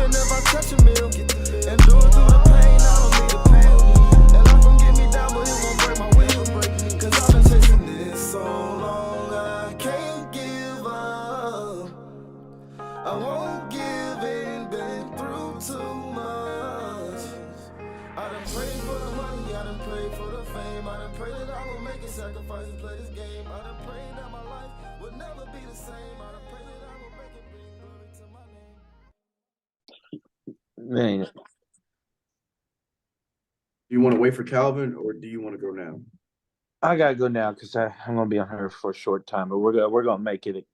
even if I touch a meal. And do it through the pain, I don't need a pain. And life won't get me down, but it won't break my will. Cause I've been chasing this so long, I can't give up. I won't give in, been through too much. I done prayed for the money, I done prayed for the fame. I done prayed that I will make a sacrifice and play this game. I done prayed that my life would never be the same. I done prayed that I will make it bring glory to my name. Man, Do you want to wait for Calvin or do you want to go now? I gotta go now because I'm gonna be on here for a short time, but we're gonna make it.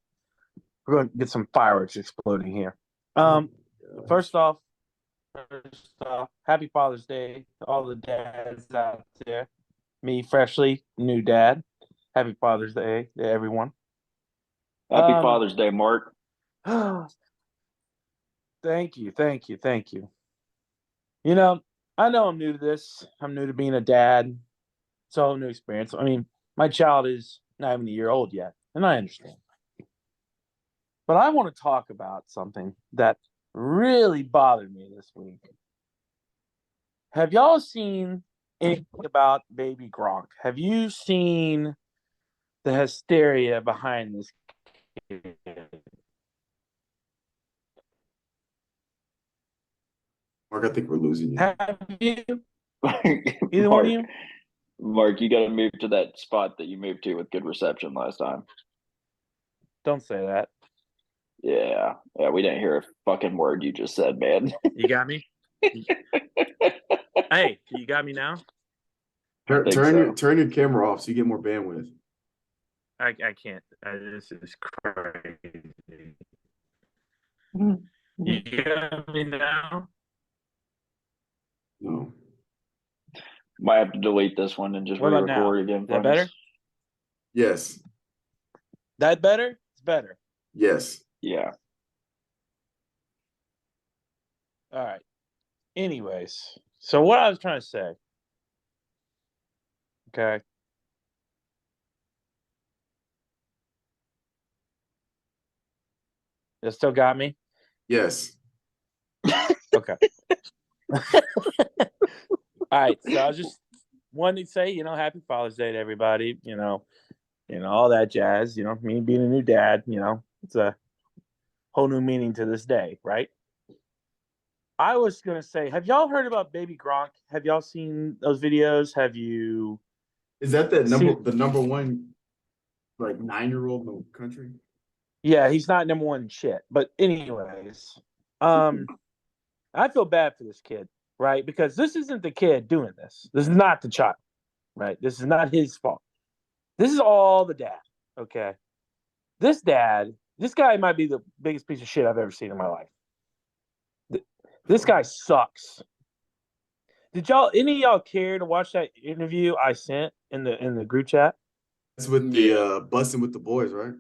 We're gonna get some fireworks exploding here. First off, happy Father's Day to all the dads out there. Me, freshly new dad. Happy Father's Day to everyone. Happy Father's Day, Mark. Thank you. You know I'm new to this. I'm new to being a dad. It's a whole new experience. I mean, my child is not even a year old yet, and I understand. But I want to talk about something that really bothered me this week. Have y'all seen anything about baby Gronk? Have you seen the hysteria behind this kid? Mark, I think we're losing you. Have you? Either Mark, one of you? Mark, you got to move to that spot that you moved to with good reception last time. Don't say that. Yeah, we didn't hear a fucking word you just said, man. You got me? Hey, you got me now? Turn your camera off so you get more bandwidth. I can't. This is crazy. You got me now? No. Might have to delete this one and just What about now? re-record again. Is that better? Yes. That better? It's better. Yes. Yeah. All right. Anyways, so what I was trying to say. Okay. You still got me? Yes. Okay. All right. So I was just wanted to say, happy Father's Day to everybody. All that jazz. Me being a new dad. It's a whole new meaning to this day, right? I was gonna say, have y'all heard about baby Gronk? Have y'all seen those videos? Have you? Is that the number one, like 9-year-old in the country? Yeah, he's not number one in shit. But anyways, I feel bad for this kid, right? Because this isn't the kid doing this. This is not the child, right? This is not his fault. This is all the dad, okay? This guy might be the biggest piece of shit I've ever seen in my life. This guy sucks. Did any of y'all care to watch that interview I sent in the group chat? That's with the Busting with the Boys, right?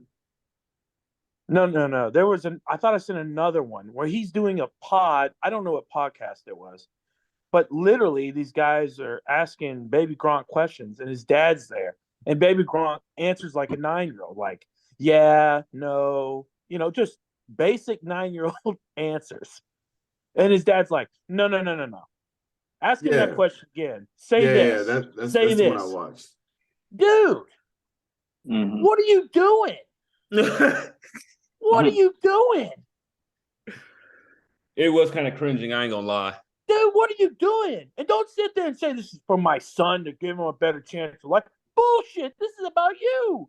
No. There was I thought I sent another one where he's doing a pod. I don't know what podcast it was, but literally these guys are asking Baby Gronk questions, and his dad's there, and Baby Gronk answers like a 9-year-old, like yeah, no, just basic 9-year-old answers, and his dad's like, no. Ask him that question again. Say this. Yeah, that's this. The one I watched. Dude, What are you doing? What are you doing? It was kind of cringing, I ain't gonna lie. Dude, what are you doing? And don't sit there and say this is for my son to give him a better chance of life. Bullshit. This is about you.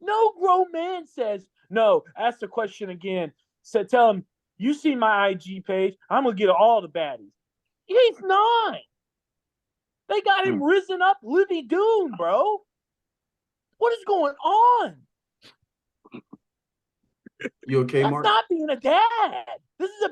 No grown man says, no, ask the question again. So tell him, you see my IG page, I'm going to get all the baddies. He's 9. They got him risen up Livy Doon, bro. What is going on? You okay, Mark? That's not being a dad. This is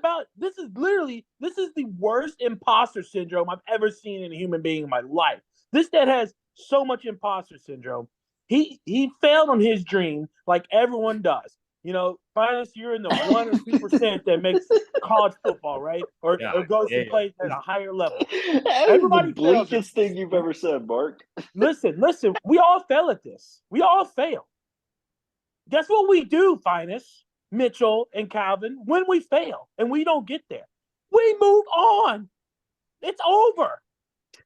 the worst imposter syndrome I've ever seen in a human being in my life. This dad has so much imposter syndrome. He failed on his dream like everyone does. Finis, you're in the 1 or 2% that makes college football, right? Or goes to play at a higher level. Everybody the bleakest thing you've ever said, Mark. Listen. We all fail at this. We all fail. Guess what we do, Finis, Mitchell, and Calvin, when we fail and we don't get there? We move on. It's over.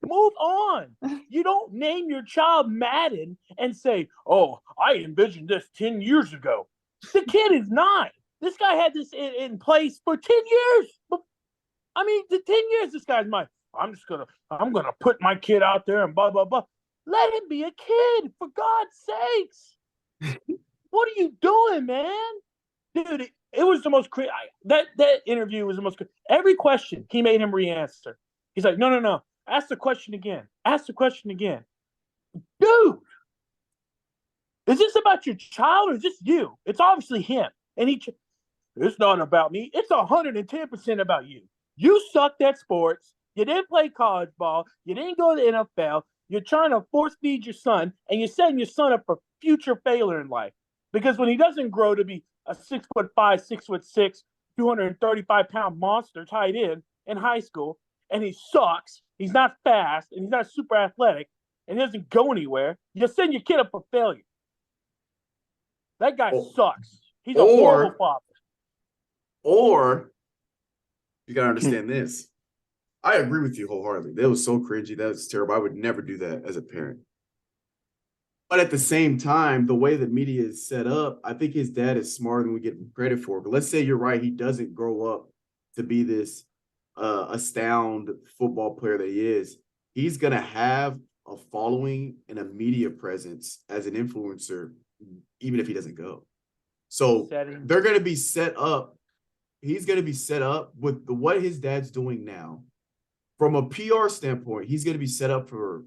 Move on. You don't name your child Madden and say, "Oh, I envisioned this 10 years ago." The kid is 9. This guy had this in place for 10 years. I mean, the 10 years this guy's mine. I'm gonna put my kid out there and blah blah blah. Let him be a kid, for God's sakes. What are you doing, man? Dude, it was the most that interview was the most every question he made him re-answer. He's like, no. Ask the question again. Ask the question again. Dude, is this about your child or is this you? It's obviously him. And it's not about me. It's 110% about you. You sucked at sports. You didn't play college ball. You didn't go to the NFL. You're trying to force feed your son, and you're setting your son up for future failure in life. Because when he doesn't grow to be a 6'5", 6'6", 235-pound monster tight end in high school, and he sucks, he's not fast, and he's not super athletic, and he doesn't go anywhere, you send your kid up for failure. That guy sucks. He's a horrible father. Or you gotta understand this. I agree with you wholeheartedly. That was so cringy. That was terrible. I would never do that as a parent. But at the same time, the way the media is set up, I think his dad is smarter than we get credit for. But let's say you're right, he doesn't grow up to be this astound football player that he is. He's gonna have a following and a media presence as an influencer, even if he doesn't go. So they're gonna be set up. He's gonna be set up with what his dad's doing now. From a PR standpoint, he's gonna be set up for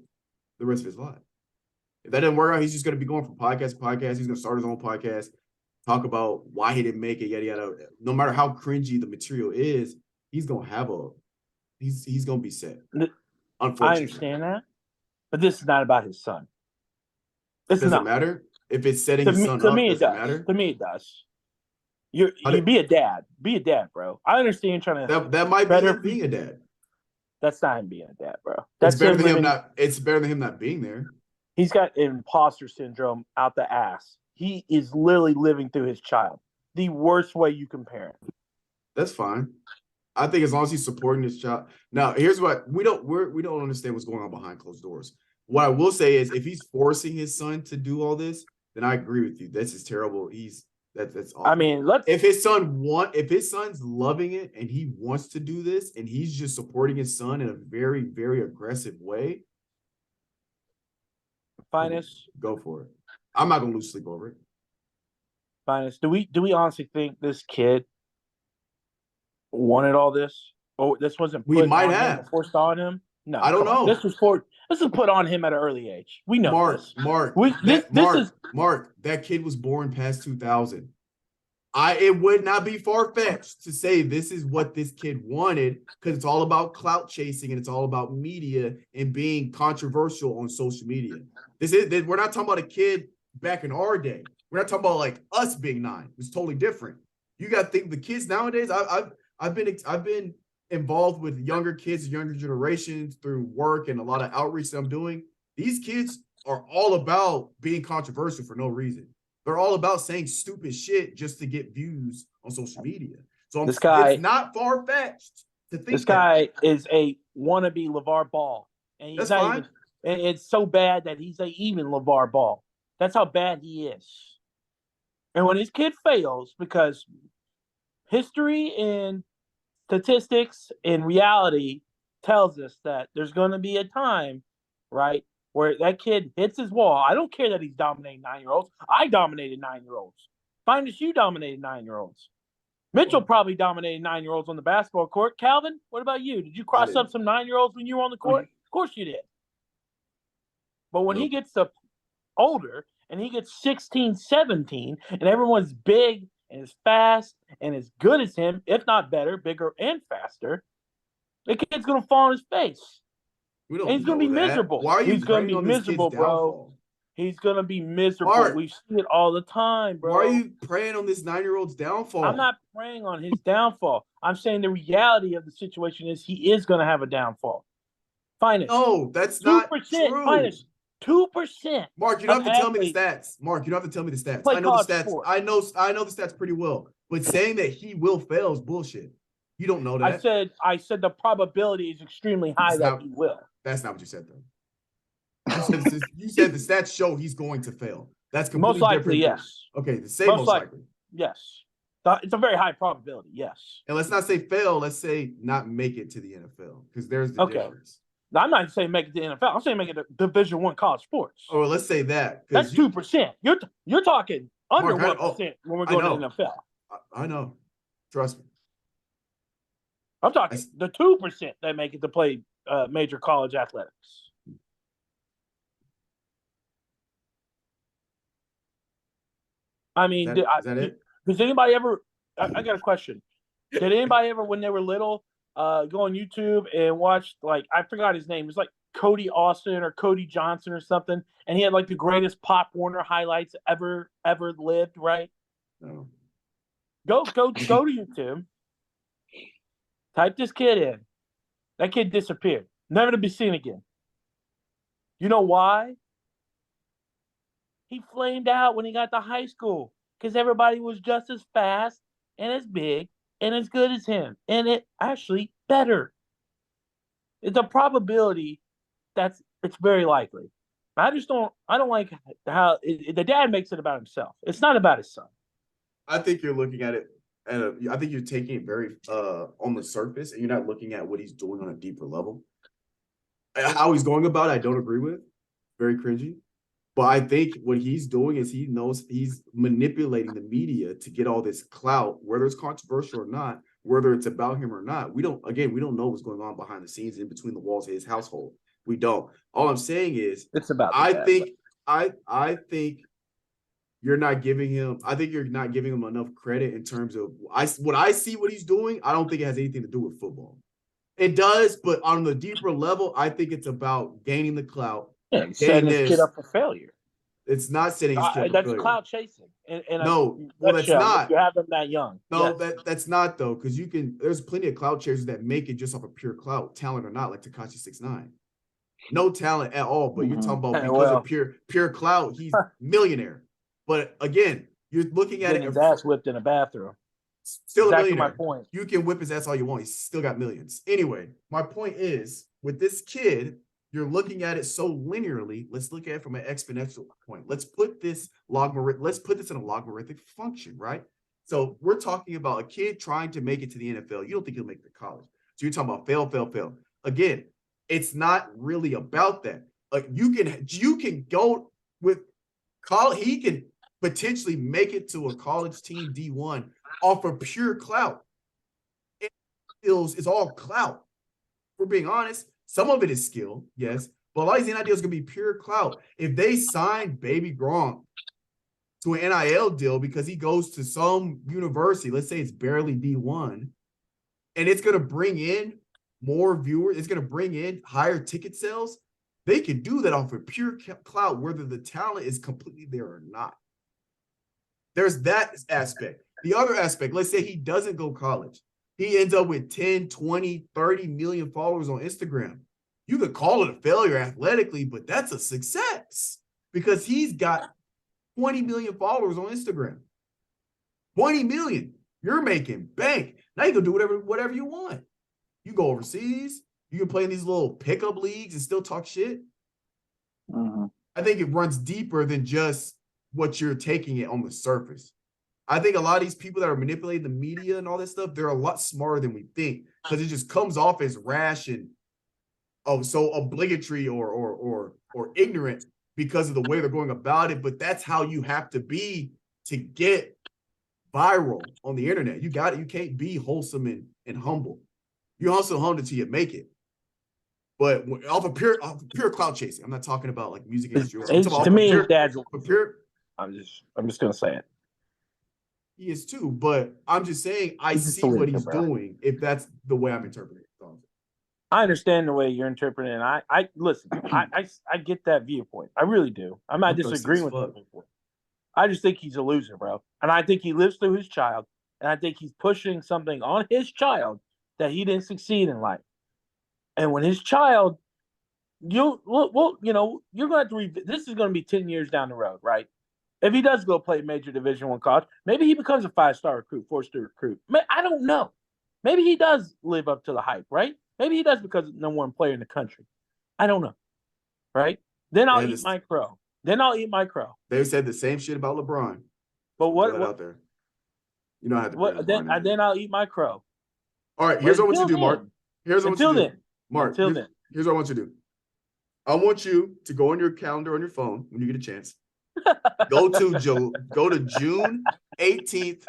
the rest of his life. If that doesn't work out, he's just going to be going from podcast to podcast. He's going to start his own podcast, talk about why he didn't make it, yada, yada. No matter how cringy the material is, he's going to have he's going to be set. Unfortunately. I understand that, but this is not about his son. It doesn't matter? If it's setting his son up, does it matter? To me, it does. You be a dad. Be a dad, bro. I understand you're trying to. That might be him being a dad. That's not him being a dad, bro. It's better than him not being there. He's got imposter syndrome out the ass. He is literally living through his child. The worst way you can parent. That's fine. I think as long as he's supporting his child. Now, here's what we don't understand what's going on behind closed doors. What I will say is if he's forcing his son to do all this, then I agree with you. This is terrible. That's awful. I mean, if his son's loving it and he wants to do this and he's just supporting his son in a very, very aggressive way. Finis, go for it. I'm not gonna lose sleep over it. Finis, do we honestly think this kid wanted all this? Oh, this wasn't forced on him. No, I don't know. This was put on him at an early age. We know Mark, that kid was born past 2000. It would not be far-fetched to say this is what this kid wanted because it's all about clout chasing and it's all about media and being controversial on social media. We're not talking about a kid back in our day. We're not talking about like us being 9. It's totally different. You got to think the kids nowadays. I've been involved with younger kids, younger generations through work and a lot of outreach that I'm doing. These kids are all about being controversial for no reason. They're all about saying stupid shit just to get views on social media. So it's not far-fetched to think this guy is a wannabe LeVar Ball. And he's not even, and it's so bad that he's a even LeVar Ball. That's how bad he is. And when his kid fails, because history and statistics and reality tells us that there's going to be a time, right, where that kid hits his wall. I don't care that he's dominating 9-year-olds. I dominated 9-year-olds. Finis, you dominated 9-year-olds. Mitchell probably dominated 9-year-olds on the basketball court. Calvin, what about you? Did you cross up some 9-year-olds when you were on the court? Of course you did. But when he gets older and he gets 16, 17, and everyone's big and is fast and as good as him, if not better, bigger and faster, the kid's going to fall on his face. He's going to be miserable. Why are you He's going to be miserable, bro. He's going to be miserable. Mark, we see it all the time, bro. Why are you preying on this 9-year-old's downfall? I'm not preying on his downfall. I'm saying the reality of the situation is he is going to have a downfall. Finis. No, that's not true. Finis. 2%. Mark, you don't have to tell me the stats. Mark, you don't have to tell me the stats. I know the stats. I know the stats pretty well. But saying that he will fail is bullshit. You don't know I that. said the probability is extremely high that he will. That's not what you said, though. You said the stats show he's going to fail. That's completely Most likely, different. yes. Okay, say most likely. Yes. It's a very high probability, yes. And let's not say fail. Let's say not make it to the NFL, because there's the difference. Now, I'm not saying make it to the NFL. I'm saying make it to Division I college sports. Or let's say that. That's 2%. You're talking under Mark, 1% when we're going to the NFL. I know. Trust me. I'm talking the 2% that make it to play major college athletics. I mean, is that it? Does anybody ever? I got a question. Did anybody ever, when they were little, go on YouTube and watch, like, I forgot his name. It was like Cody Austin or Cody Johnson or something, and he had like the greatest Pop Warner highlights ever lived, right? No. Go to YouTube. Type this kid in. That kid disappeared, never to be seen again. You know why? He flamed out when he got to high school because everybody was just as fast and as big and as good as him, and it actually better. It's a probability it's very likely. I don't like how the dad makes it about himself. It's not about his son. I think you're looking at it, I think you're taking it very on the surface, and you're not looking at what he's doing on a deeper level. How he's going about it, I don't agree with. Very cringy. But I think what he's doing is he knows he's manipulating the media to get all this clout, whether it's controversial or not, whether it's about him or not. We don't know what's going on behind the scenes in between the walls of his household. We don't. All I'm saying is it's about I think you're not giving him enough credit in terms of what he's doing. I don't think it has anything to do with football. It does, but on the deeper level, I think it's about gaining the clout. Yeah, setting his kid up for failure. It's not setting his kid up for failure. That's clout chasing. That's not. You have them that young. No, that's not, though, because there's plenty of clout chasers that make it just off of pure clout, talent or not, like Tekashi 6ix9ine. No talent at all, but you're talking about because of pure clout, he's millionaire. But again, you're looking at his ass whipped in a bathroom. Still exactly a millionaire. My point. You can whip his ass all you want. He's still got millions. Anyway, my point is, with this kid, you're looking at it so linearly. Let's look at it from an exponential point. Let's put this in a logarithmic function, right? So we're talking about a kid trying to make it to the NFL. You don't think he'll make it to college. So you're talking about fail. Again, it's not really about that. You can go with college. He can potentially make it to a college team D1 off of pure clout. It's all clout. If we're being honest. Some of it is skill, yes, but a lot of these NIL deals going to be pure clout. If they sign Baby Gronk to an NIL deal because he goes to some university, let's say it's barely D1, and it's going to bring in more viewers, it's going to bring in higher ticket sales, they can do that off of pure clout, whether the talent is completely there or not. There's that aspect. The other aspect, let's say he doesn't go college. He ends up with 10, 20, 30 million followers on Instagram. You could call it a failure athletically, but that's a success because he's got 20 million followers on Instagram. 20 million. You're making bank. Now you can do whatever you want. You go overseas. You can play in these little pickup leagues and still talk shit. I think it runs deeper than just what you're taking it on the surface. I think a lot of these people that are manipulating the media and all that stuff, they're a lot smarter than we think because it just comes off as rash and so obligatory or ignorant because of the way they're going about it. But that's how you have to be to get viral on the internet. You got it. You can't be wholesome and humble. You're also humble until you make it. But off of pure clout chasing, I'm not talking about like music industry. To me, Dad's pure. I'm just gonna say it. He is too, but I'm just saying I see what he's doing. If that's the way I'm interpreting it. I understand the way you're interpreting it. I listen. I get that viewpoint. I really do. I'm not disagreeing with that viewpoint. I just think he's a loser, bro. And I think he lives through his child, and I think he's pushing something on his child that he didn't succeed in life. And when his child, you're going to have to this is going to be 10 years down the road, right? If he does go play major Division I college, maybe he becomes a 5-star recruit, 4-star recruit. I don't know. Maybe he does live up to the hype, right? Maybe he does because no one player in the country. I don't know, right? Then I'll eat my crow. They said the same shit about LeBron. But Throw that out there? You don't have to. Then I'll eat my crow. All right, here's what I want you to do, Mark. Here's what I want you to do. Mark, here's what I want you to do. I want you to go on your calendar on your phone when you get a chance. Go to June 18th.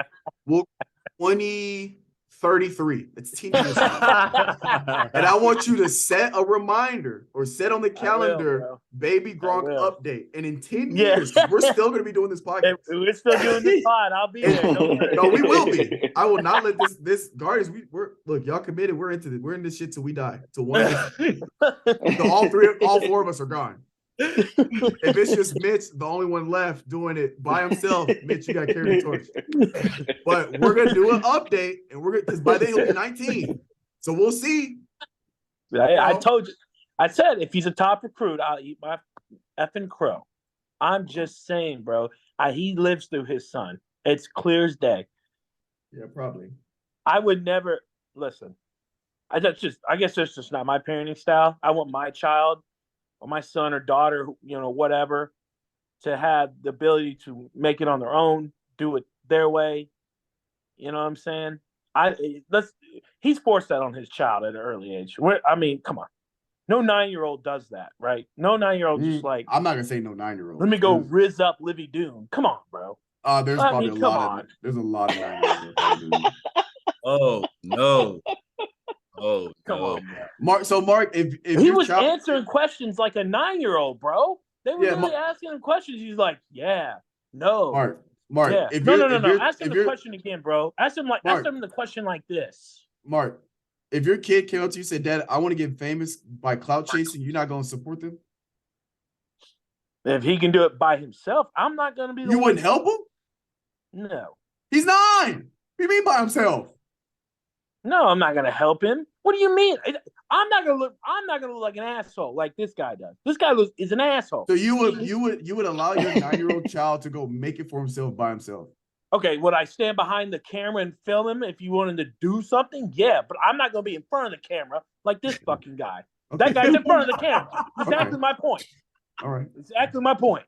2033. It's 10 years from now. And I want you to set a reminder or set on the calendar, Baby Gronk update. And in 10 years, we're still going to be doing this podcast. We're still doing this pod. I'll be there. No, we will be. I will not let this Guardians. Look, y'all committed. We're in this shit till we die. Till one. All four of us are gone. If it's just Mitch, the only one left doing it by himself, Mitch, you got to carry the torch. But we're gonna do an update, and because by then he'll be 19, so we'll see. I told you. I said if he's a top recruit, I'll eat my effing crow. I'm just saying, bro. He lives through his son. It's clear as day. Yeah, probably. I would never listen. I guess that's just not my parenting style. I want my child, or my son or daughter, whatever, to have the ability to make it on their own, do it their way. You know what I'm saying? He's forced that on his child at an early age. Come on. No 9-year-old does that, right? No 9-year-old just like. I'm not gonna say no 9-year-old. Let me go rizz up Livy Doom. Come on, bro. There's probably a lot of 9-year-olds. Oh no. Oh, come on, Mark. So, Mark, if he was answering questions like a 9-year-old, bro, they were really asking him questions. He's like, "Yeah, no, Mark. Yeah. No. Ask him the question again, bro. Ask him the question like this, Mark. If your kid came up to you and said, "Dad, I want to get famous by clout chasing," you're not going to support them? If he can do it by himself, I'm not going to be. You wouldn't help him? No. He's 9. What do you mean by himself? No, I'm not gonna help him. What do you mean? I'm not gonna look like an asshole like this guy does. This guy is an asshole. So you would allow your 9-year-old child to go make it for himself by himself? Okay, would I stand behind the camera and film him if you wanted to do something? Yeah, but I'm not gonna be in front of the camera like this fucking guy. Okay. That guy's in front of the camera. Exactly my point. All right. Exactly my point.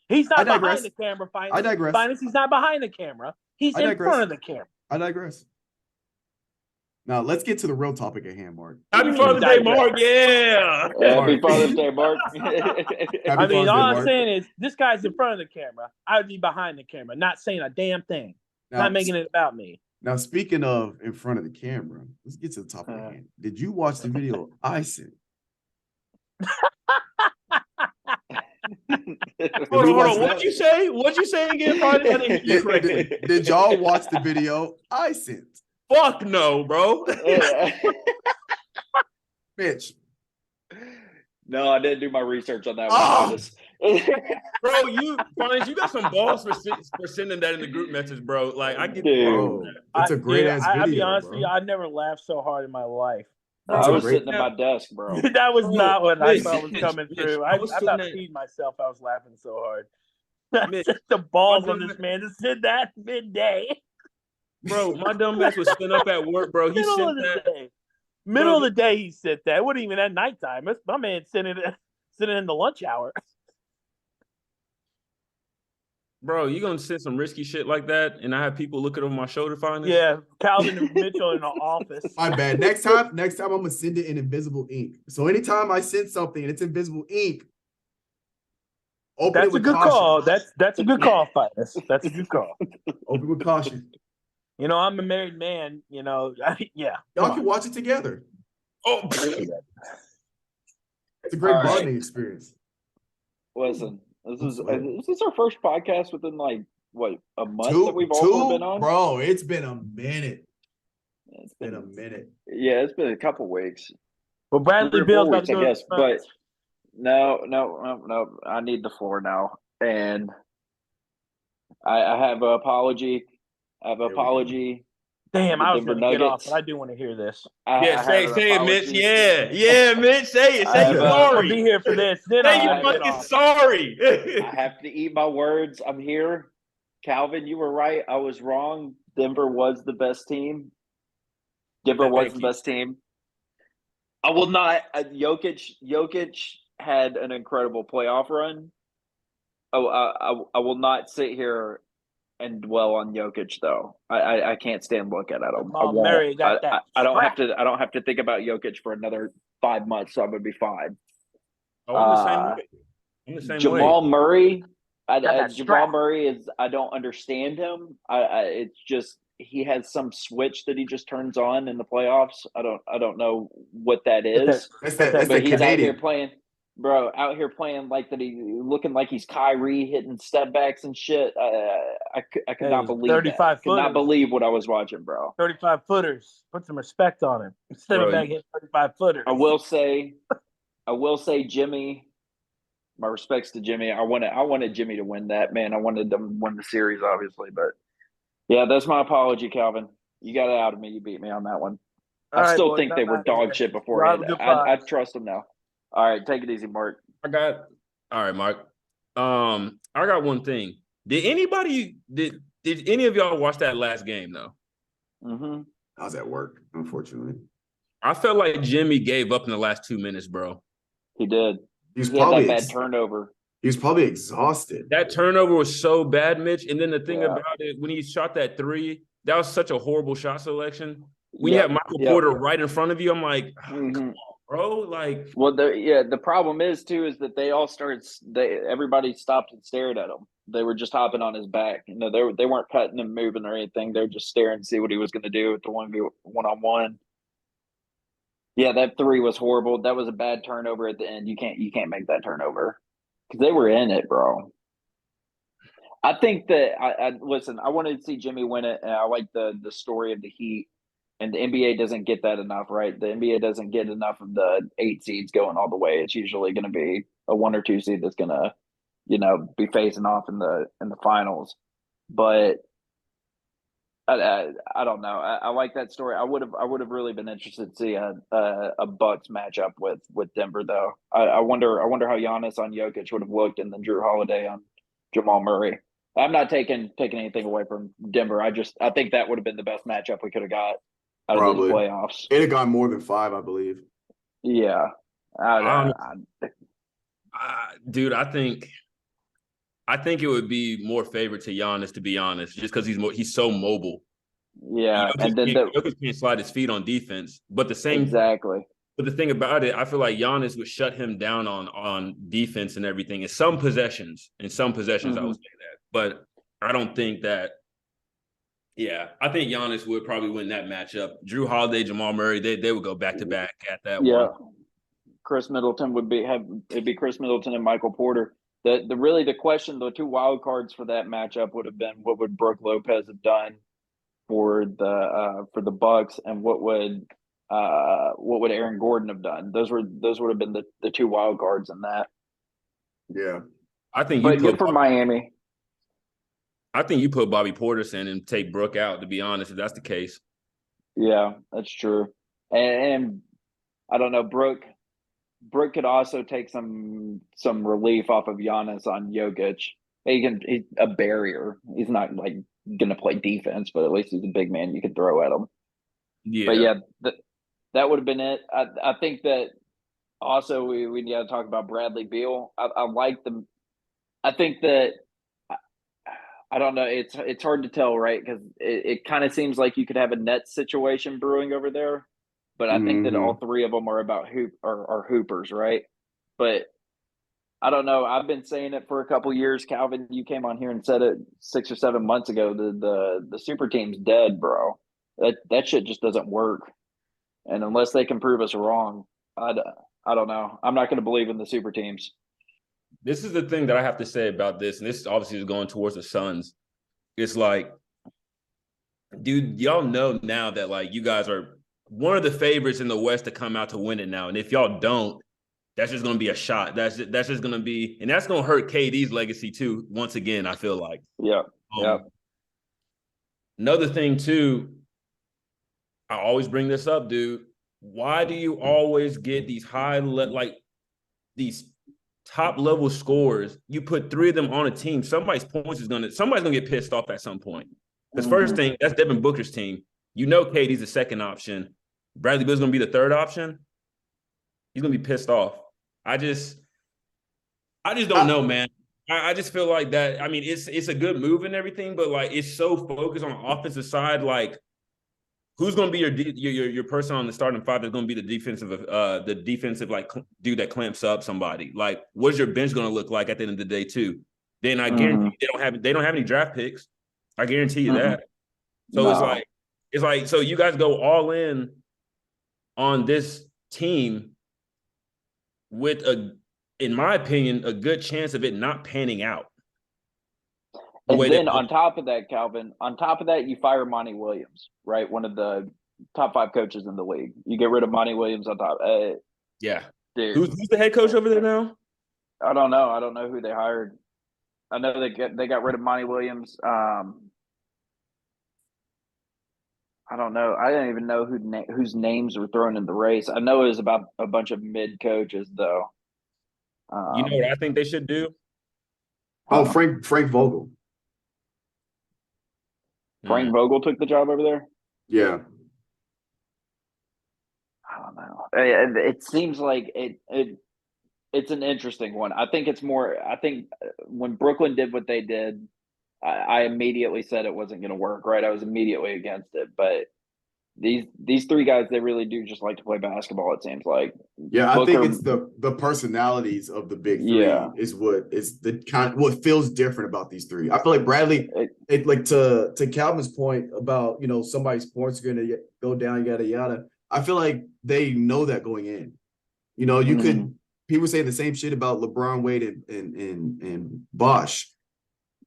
He's not behind the camera. I digress. Finance, he's not behind the camera. He's in front of the camera. I digress. Now, let's get to the real topic at hand, Mark. Happy Father's Day, Mark. Yeah. Happy Father's Day, Mark. All I'm saying is this guy's in front of the camera. I would be behind the camera, not saying a damn thing. Not making it about me. Now, speaking of in front of the camera, let's get to the topic at hand. Did you watch the video I sent? Hold on. What'd you say? What'd you say again? Did y'all watch the video I sent? Fuck no, bro. Mitch. No, I didn't do my research on that one. Bro, you got some balls for sending that in the group message, bro. Like, I get it's a great ass video. I'll be honest with you, I never laughed so hard in my life. I was sitting at my desk, bro. That was not what I thought was coming through. I about peed myself. I was laughing so hard. The balls on this man to send that midday. Bro, my dumb ass was sitting up at work, bro. He sent that. Middle of the day, he sent that. It wasn't even at nighttime. My man sent it in the lunch hour. Bro, you gonna send some risky shit like that, and I have people looking over my shoulder finding it? Yeah, Calvin and Mitchell in the office. My bad. Next time I'm gonna send it in invisible ink. So anytime I send something and it's invisible ink, that's a good call. That's a good call, Finis. That's a good call. Open with caution. I'm a married man. Yeah. Y'all can watch it together. Oh, it's a great bonding experience. Listen. This is our first podcast within a month that we've all been on? Bro, it's been a minute. It's been a minute. Yeah, it's been a couple weeks. Well, Bradley Bill's got to go. I guess, but no. I need the floor now. And I have an apology. Damn, I was going to get off, but I do want to hear this. Say it, Mitch. Yeah, Mitch. Say it. Say you're sorry. I'll be here for this. Say you're fucking sorry. I have to eat my words. I'm here. Calvin, you were right. I was wrong. Denver was the best team. Denver was Thank the you. best team. I will not. Jokic had an incredible playoff run. Oh, I will not sit here and dwell on Jokic though. I can't stand looking at him. I Jamal won't. Murray got that. I don't have strap. to. I don't have to think about Jokic for another 5 months. So I'm gonna be fine. Oh, I'm the same way. I'm the same Jamal way. Murray. Got that Jamal strap. Murray is. I don't understand him. It's just he has some switch that he just turns on in the playoffs. I don't know what that is. That's But the he's out here Canadian. playing, bro. Out here playing like that. He looking like he's Kyrie hitting step backs and shit. I could not believe 35 that. Could not footers. believe what I was watching, bro. 35 footers. Put some respect on him. Stepping Bro, back hitting 35 footers. I will say, Jimmy. My respects to Jimmy. I wanted Jimmy to win that, man. I wanted them to win the series, obviously, but yeah, that's my apology, Calvin. You got it out of me. You beat me on that one. All I right, still boys, think they I'm were outta here. dog shit Y'all beforehand. have a good I pod. trust them now. All right, take it easy, Mark. I got all right, Mark. I got one thing. Did any of y'all watch that last game though? Mm-hmm. I was at work, unfortunately. I felt like Jimmy gave up in the last 2 minutes, bro. He did. He was He had probably that bad turnover. he was probably exhausted. That turnover was so bad, Mitch. And then the thing Yeah. about it, when he shot that three, that was such a horrible shot selection. When Yep, you have Michael yep. Porter right in front of you, I'm like, Mhm. come on, bro. Like, Well, the problem is that they all started. Everybody stopped and stared at him. They were just hopping on his back. You know, they weren't cutting him, moving or anything. They were just staring to see what he was going to do with the 1v1-on-1. Yeah, that three was horrible. That was a bad turnover at the end. You can't make that turnover because they were in it, bro. I think that I listen. I wanted to see Jimmy win it, and I like the story of the Heat. And the NBA doesn't get that enough, right? The NBA doesn't get enough of the 8 seeds going all the way. It's usually going to be a 1 or 2 seed that's going to, be facing off in the finals. But I don't know. I like that story. I would have really been interested to see a Bucks matchup with Denver though. I wonder how Giannis on Jokic would have looked, and then Drew Holiday on Jamal Murray. I'm not taking anything away from Denver. I think that would have been the best matchup we could have got out of these playoffs. It had gone more than 5, I believe. Yeah, dude, I think it would be more favored to Giannis, to be honest, just because he's so mobile. Yeah, and then Jokic can't slide his feet on defense, but exactly. But the thing about it, I feel like Giannis would shut him down on defense and everything in some possessions. I would say that, but I don't think that. Yeah, I think Giannis would probably win that matchup. Drew Holiday, Jamal Murray, they would go back to back at that one. Chris Middleton it'd be Chris Middleton and Michael Porter. The question, the 2 wild cards for that matchup would have been what would Brooke Lopez have done for the Bucks, and what would Aaron Gordon have done? Those would have been the 2 wild cards in that. Yeah, I think but good for Miami. I think you put Bobby Portis in and take Brooke out, to be honest, if that's the case. Yeah, that's true. And I don't know, Brooke could also take some relief off of Giannis on Jokic. He's a barrier. He's not like going to play defense, but at least he's a big man you can throw at him. Yeah. But yeah, that would have been it. I think that also we got to talk about Bradley Beal. I like them. I think that I don't know. It's hard to tell, right? Because it kind of seems like you could have a Nets situation brewing over there, but I think that all 3 of them are about hoopers, right? But I don't know. I've been saying it for a couple years. Calvin, you came on here and said it 6 or 7 months ago. The super team's dead, bro. That shit just doesn't work. And unless they can prove us wrong, I don't know. I'm not going to believe in the super teams. This is the thing that I have to say about this, and this obviously is going towards the Suns. It's like, dude, y'all know now that like you guys are one of the favorites in the West to come out to win it now. And if y'all don't, that's just going to be a shot. That's just going to be, and that's going to hurt KD's legacy too. Once again, I feel like. Yeah. Another thing too, I always bring this up, dude. Why do you always get these these top level scores? You put 3 of them on a team. Somebody's gonna get pissed off at some point. Because first thing, that's Devin Booker's team. You know KD's the second option. Bradley Beal's going to be the third option. He's going to be pissed off. I just don't know, man. I just feel like that. I mean, it's a good move and everything, but like it's so focused on the offensive side. Like, who's going to be your person on the starting five that's going to be the defensive like dude that clamps up somebody? Like, what's your bench going to look like at the end of the day too? Then I guarantee they don't have any draft picks. I guarantee you that. So it's like so you guys go all in on this team with in my opinion, a good chance of it not panning out. And then on top of that, Calvin, you fire Monty Williams, right? One of the top 5 coaches in the league. You get rid of Monty Williams on top. Yeah. Dude. Who's the head coach over there now? I don't know. I don't know who they hired. I know they got rid of Monty Williams. I don't know. I didn't even know whose names were thrown in the race. I know it was about a bunch of mid coaches, though. You know what I think they should do? Frank Vogel. Frank Vogel took the job over there? Yeah. I don't know. It seems like it's an interesting one. I think when Brooklyn did what they did, I immediately said it wasn't going to work, right? I was immediately against it. But these 3 guys, they really do just like to play basketball, it seems like. Yeah, I think it's the personalities of the big 3 is what is the kind what feels different about these 3. I feel like Bradley, like to Calvin's point about, you know, somebody's points are going to go down, yada yada. I feel like they know that going in. You know, you could people say the same shit about LeBron, Wade, and Bosh.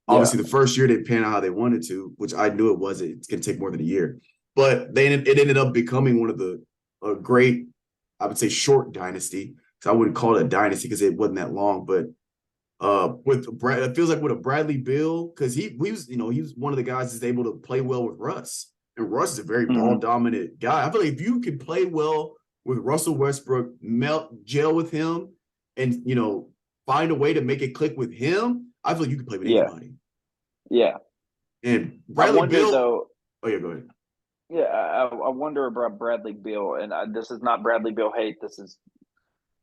Obviously, the first year didn't pan out how they wanted to, which I knew it was. It's going to take more than a year. But it ended up becoming one of a great, I would say, short dynasty. So I wouldn't call it a dynasty because it wasn't that long. But it feels like with a Bradley Beal, because he was one of the guys that's able to play well with Russ. And Russ is a very ball dominant guy. I feel like if you can play well with Russell Westbrook, gel with him, and find a way to make it click with him, I feel like you can play with anybody. Yeah. And Bradley Beal. Though, oh yeah, go ahead. Yeah, I wonder about Bradley Beal, and this is not Bradley Beal hate.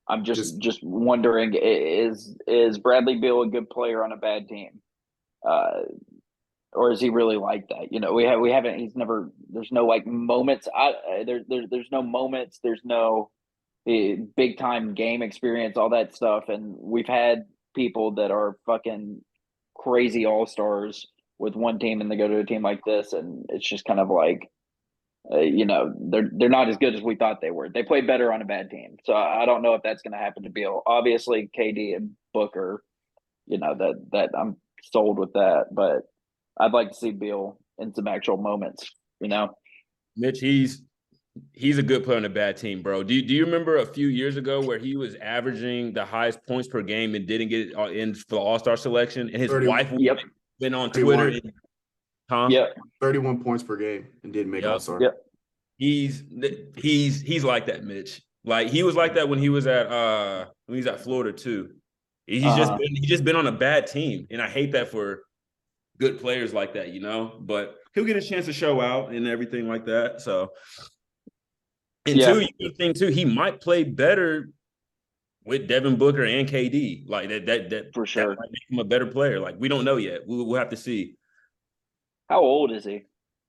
I'm just wondering: is Bradley Beal a good player on a bad team, or is he really like that? You know, we haven't. He's never. There's no like moments. There's no moments. There's no big time game experience. All that stuff, and we've had people that are fucking crazy all-stars with one team, and they go to a team like this, and it's just kind of like. They're not as good as we thought they were. They play better on a bad team. So I don't know if that's going to happen to Beal. Obviously, KD and Booker, that I'm sold with that. But I'd like to see Beal in some actual moments. Mitch, he's a good player on a bad team, bro. Do you remember a few years ago where he was averaging the highest points per game and didn't get it in for the All-Star selection, and his wife went on Twitter. Yeah, 31 points per game and didn't make All-Star. Yeah, he's like that, Mitch. Like he was like that when he was at Florida too. He's just been on a bad team, and I hate that for good players like that, But he'll get a chance to show out and everything like that. So, and two, you think too, he might play better with Devin Booker and KD. Like that for sure. That might make him a better player. Like we don't know yet. We'll have to see. How old is he?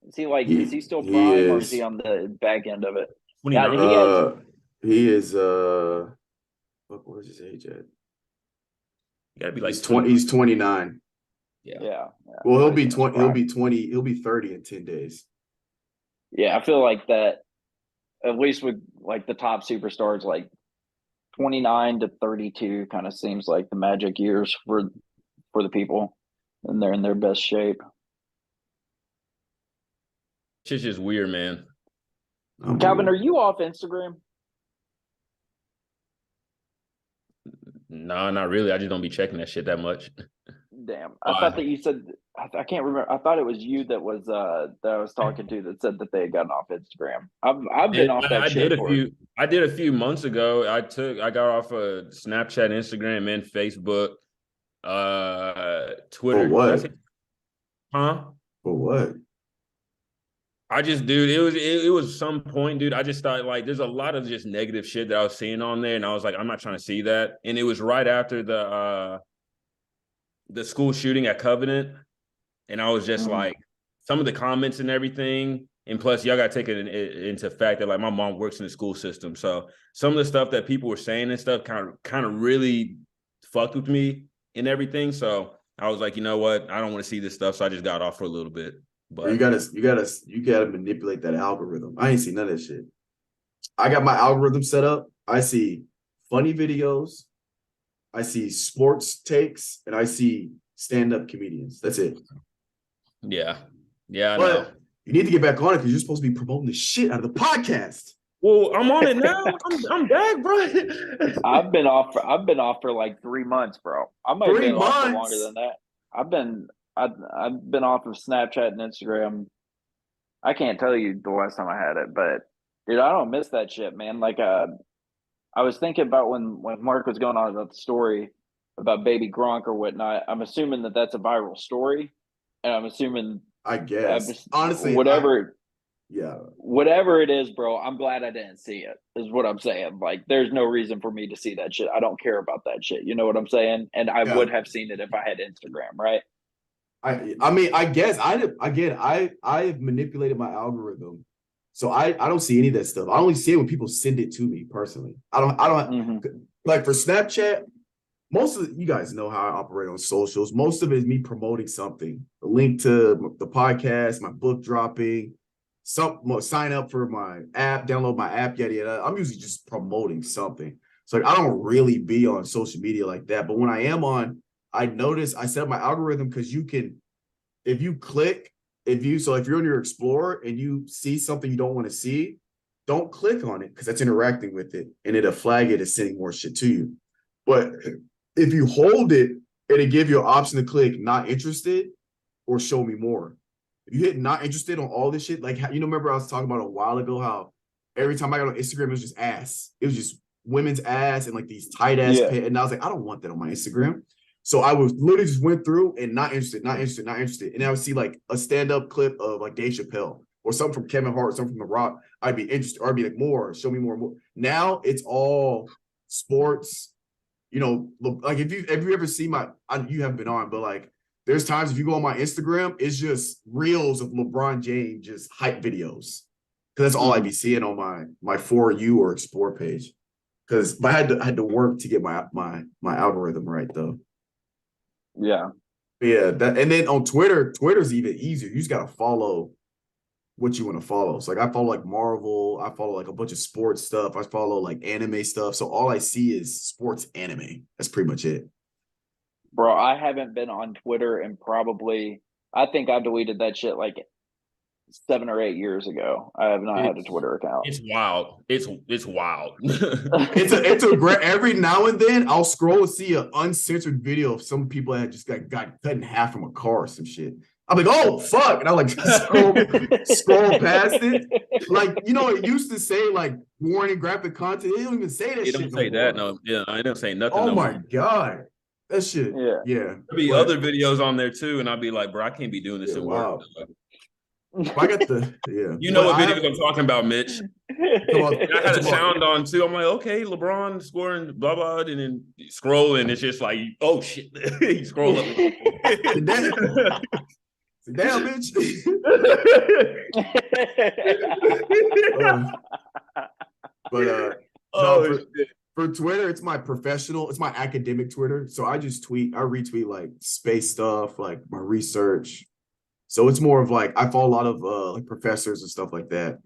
Is he still prime or is he on the back end of it? 29. He is where's his age at? You gotta be like he's 29. Yeah. Well, he'll be 20, he'll be 30 in 10 days. Yeah, I feel like that at least with like the top superstars, like 29 to 32 kind of seems like the magic years for the people, and they're in their best shape. It's just weird, man. Calvin, are you off Instagram? No, not really. I just don't be checking that shit that much. Damn. I thought that you said I can't remember. I thought it was you that was that I was talking to that said that they had gotten off Instagram. I've been off that shit. I did a few months ago. I got off of Snapchat, Instagram, and Facebook. Twitter. For what? Huh? For what? I just, dude, it was some point, dude. I just thought like there's a lot of just negative shit that I was seeing on there, and I was like, I'm not trying to see that. And it was right after the school shooting at Covenant, and I was just like, some of the comments and everything, and plus y'all got to take it into fact that like my mom works in the school system, so some of the stuff that people were saying and stuff kind of really fucked with me and everything. So I was like, you know what, I don't want to see this stuff, so I just got off for a little bit. But you gotta manipulate that algorithm. I ain't seen none of that shit. I got my algorithm set up. I see funny videos, I see sports takes, and I see stand-up comedians. That's it. yeah, I know. But you need to get back on it because you're supposed to be promoting the shit out of the podcast. Well, I'm on it now. I'm back, bro. I've been off for like 3 months, bro. I might have 3 been off for months? longer than that. I've been off of Snapchat and Instagram. I can't tell you the last time I had it, but dude, I don't miss that shit, man. Like I was thinking about when Mark was going on about the story about baby Gronk or whatnot. I'm assuming that that's a viral story, and I'm assuming I guess. Honestly, whatever yeah. whatever it is, bro, I'm glad I didn't see it, is what I'm saying. Like, there's no reason for me to see that shit. I don't care about that shit. You know what I'm saying? And I would have seen it if I had Instagram, right? I mean, I guess I've manipulated my algorithm. So I don't see any of that stuff. I only see it when people send it to me personally. I don't like for Snapchat, most of you guys know how I operate on socials. Most of it is me promoting something, a link to the podcast, my book dropping, sign up for my app, download my app, yada yada. I'm usually just promoting something. So like, I don't really be on social media like that. But when I am on, I notice I set up my algorithm because you can, if you're on your Explorer and you see something you don't want to see, don't click on it because that's interacting with it and it'll flag it as sending more shit to you. But if you hold it and it give you an option to click not interested or show me more. If you hit not interested on all this shit, like, remember I was talking about a while ago how every time I got on Instagram, it was just ass. It was just women's ass and like these tight ass pants. And I was like, I don't want that on my Instagram. So I was literally just went through and not interested. And I would see like a stand-up clip of like Dave Chappelle or something from Kevin Hart, something from The Rock. I'd be interested, or I'd be like, more, show me more. Now it's all sports. Like if you ever see you haven't been on, but like there's times if you go on my Instagram, it's just reels of LeBron James, just hype videos. Because that's all I'd be seeing on my For You or Explore page. But I had to work to get my algorithm right though. Yeah. Yeah. And then on Twitter's even easier. You just gotta follow what you want to follow. So like I follow like Marvel, I follow like a bunch of sports stuff, I follow like anime stuff. So all I see is sports anime. That's pretty much it. Bro, I haven't been on Twitter in I think I deleted that shit like 7 or 8 years ago. I have not had a Twitter account. It's wild. It's wild. it's a great, every now and then I'll scroll and see an uncensored video of some people that just got cut in half from a car or some shit. I'm like, oh fuck, and I like scroll past it. Like, it used to say like warning graphic content. They don't even say that. It don't say that. No, yeah, I don't say nothing. Oh my god, that shit. Yeah. There'll be other videos on there too, and I'll be like, bro, I can't be doing this at work. I got what videos I'm talking about, Mitch. I had a sound on too. I'm like, okay, LeBron scoring, blah blah, and then scrolling. It's just like, oh shit, you scroll up. Damn, bitch. For Twitter, it's my professional, it's my academic Twitter. So I just retweet like space stuff, like my research. So it's more of like I follow a lot of like professors and stuff like that.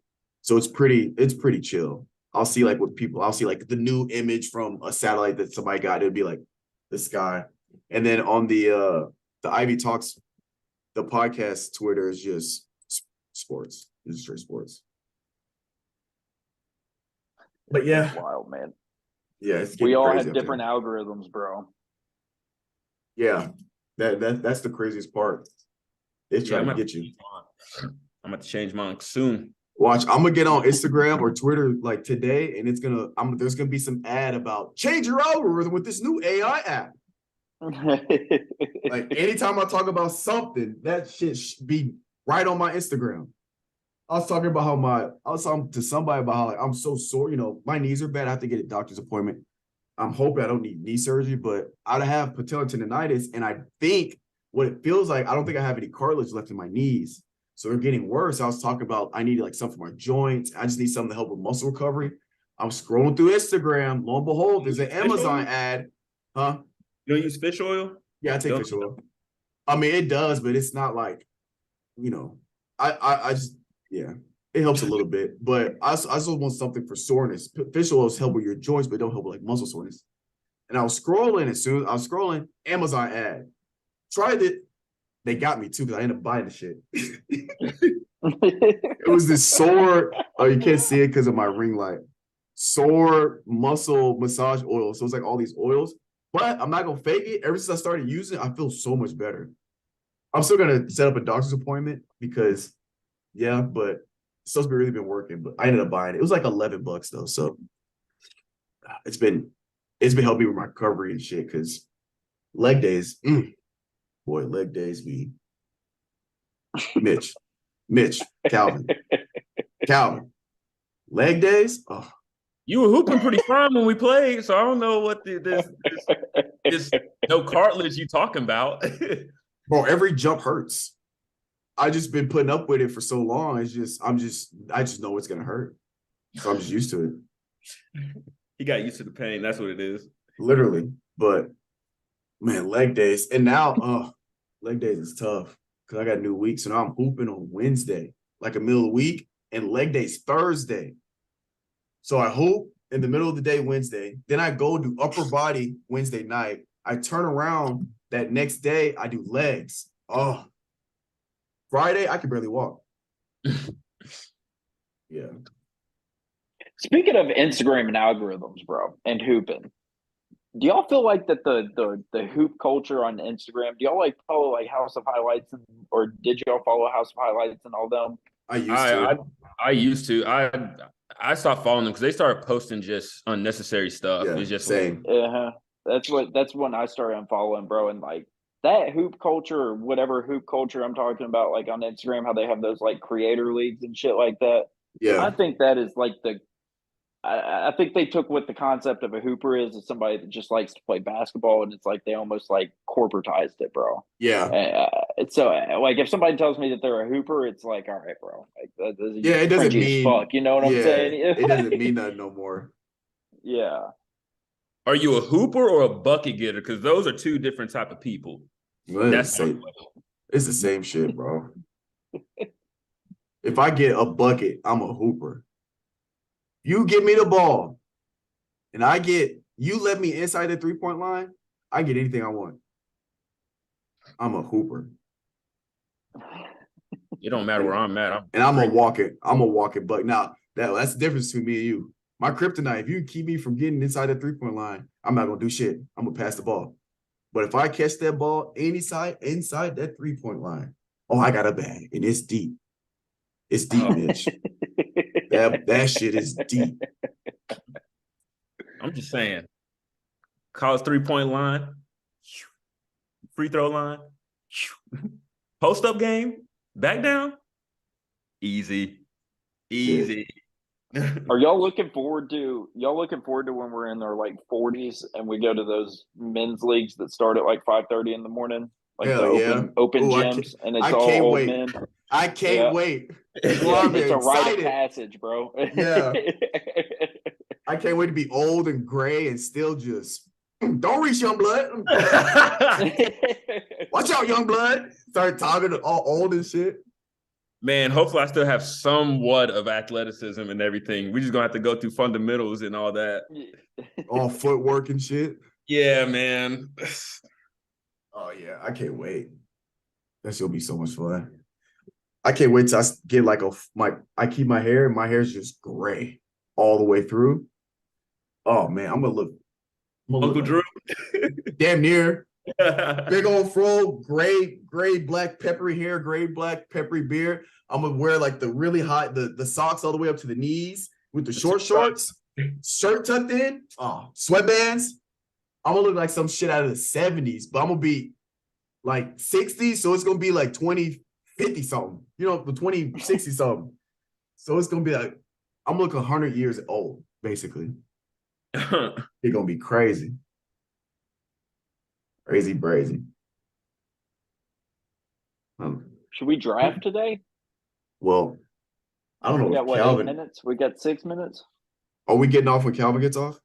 So it's pretty chill. I'll see like the new image from a satellite that somebody got. It'd be like the sky. And then on the Ivy Talks, the podcast Twitter is just sports. It's just straight sports. But yeah. That's wild, man. Yeah, we all have different algorithms, bro. Yeah. That's the craziest part. They're trying to get you. I'm going to change mine soon. Watch, I'm gonna get on Instagram or Twitter like today, and there's gonna be some ad about change your algorithm with this new AI app. Like anytime I talk about something, that shit should be right on my Instagram. I was talking to somebody about how like, I'm so sore. You know, my knees are bad. I have to get a doctor's appointment. I'm hoping I don't need knee surgery, but I have patellar tendonitis, and I think what it feels like, I don't think I have any cartilage left in my knees. So they're getting worse. I was talking about I need like something for my joints. I just need something to help with muscle recovery. I'm scrolling through Instagram. Lo and behold, there's an Amazon ad. Huh? You don't use fish oil? Yeah, I take fish oil. I mean, it does, but it's not like, you know, I just, yeah, it helps a little bit. But I also want something for soreness. Fish oils help with your joints, but don't help with like muscle soreness. And I was scrolling, as soon as I was scrolling, Amazon ad. Tried it. They got me too because I ended up buying the shit. It was this sore, oh, you can't see it because of my ring light. Sore muscle massage oil. So it's like all these oils. But I'm not gonna fake it. Ever since I started using it, I feel so much better. I'm still gonna set up a doctor's appointment because, yeah, but it's supposed to be really been working. But I ended up buying it. It was like $11 though. So it's been helping with my recovery and shit. Because leg days, boy, leg days be Mitch, Calvin, leg days. Oh, You were hooping pretty fine when we played, so I don't know what this no cartilage you talking about. bro, every jump hurts. I just been putting up with it for so long. I just know it's gonna hurt. So I'm just used to it. He got used to the pain. That's what it is. Literally. But man, leg days. And now, leg days is tough because I got a new week. So now I'm hooping on Wednesday, like a middle of the week, and leg days Thursday. So I hoop in the middle of the day Wednesday. Then I go do upper body Wednesday night. I turn around that next day. I do legs. Oh, Friday, I can barely walk. Yeah. Speaking of Instagram and algorithms, bro, and hooping, do y'all feel like that the hoop culture on Instagram? Do y'all like follow like House of Highlights, or did y'all follow House of Highlights and all them? I used to. I stopped following them because they started posting just unnecessary stuff. Yeah, It's just same. That's when I started unfollowing, bro, and like that hoop culture or whatever hoop culture I'm talking about, like on Instagram, how they have those like creator leagues and shit like that. Yeah. I think that is like I think they took what the concept of a hooper is somebody that just likes to play basketball, and it's like they almost like corporatized it, bro. Yeah. So like if somebody tells me that they're a hooper, it's like, all right, bro. Like, yeah, it doesn't mean fuck. You know what I'm saying? It doesn't mean nothing no more. Yeah. Are you a hooper or a bucket getter? Because those are two different type of people. Well, it's the same shit, bro. If I get a bucket, I'm a hooper. You give me the ball, and you let me inside the 3-point line, I get anything I want. I'm a hooper. It don't matter where I'm at. I'm a walking bucket. Now, that's the difference between me and you. My kryptonite, if you keep me from getting inside the 3-point line, I'm not gonna do shit. I'm gonna pass the ball. But if I catch that ball inside that 3-point line, I got a bag, and it's deep. It's deep, Mitch. That shit is deep. I'm just saying. College 3-point line, free throw line, post up game, back down, easy. Are y'all looking forward to when we're in our like 40s and we go to those men's leagues that start at like 5:30 in the morning, like the open gyms, and it's all old men? I can't wait. It's a rite of passage, bro. Yeah. I can't wait to be old and gray and still just don't reach, young blood. Watch out, young blood. Start talking all old and shit. Man, hopefully I still have somewhat of athleticism and everything. We're just gonna have to go through fundamentals and all that. All footwork and shit. Yeah, man. Oh yeah, I can't wait. That shit'll be so much fun. I can't wait till I get like I keep my hair, and my hair's just gray all the way through. Oh man, I'm gonna look Uncle Drew. Damn near. Big old fro, gray, black, peppery hair, gray, black, peppery beard. I'm gonna wear like the really high, the socks all the way up to the knees with the short shorts, shirt tucked in, sweatbands. I'm gonna look like some shit out of the 70s, but I'm gonna be like 60, so it's gonna be like 2050 something, the 2060 something. So it's gonna be like I'm looking 100 years old, basically. It's gonna be crazy. Crazy brazy. Should we draft today? Well, I don't know We got if what, 8 Calvin. minutes? We got 6 minutes? Are we getting off when Calvin gets off?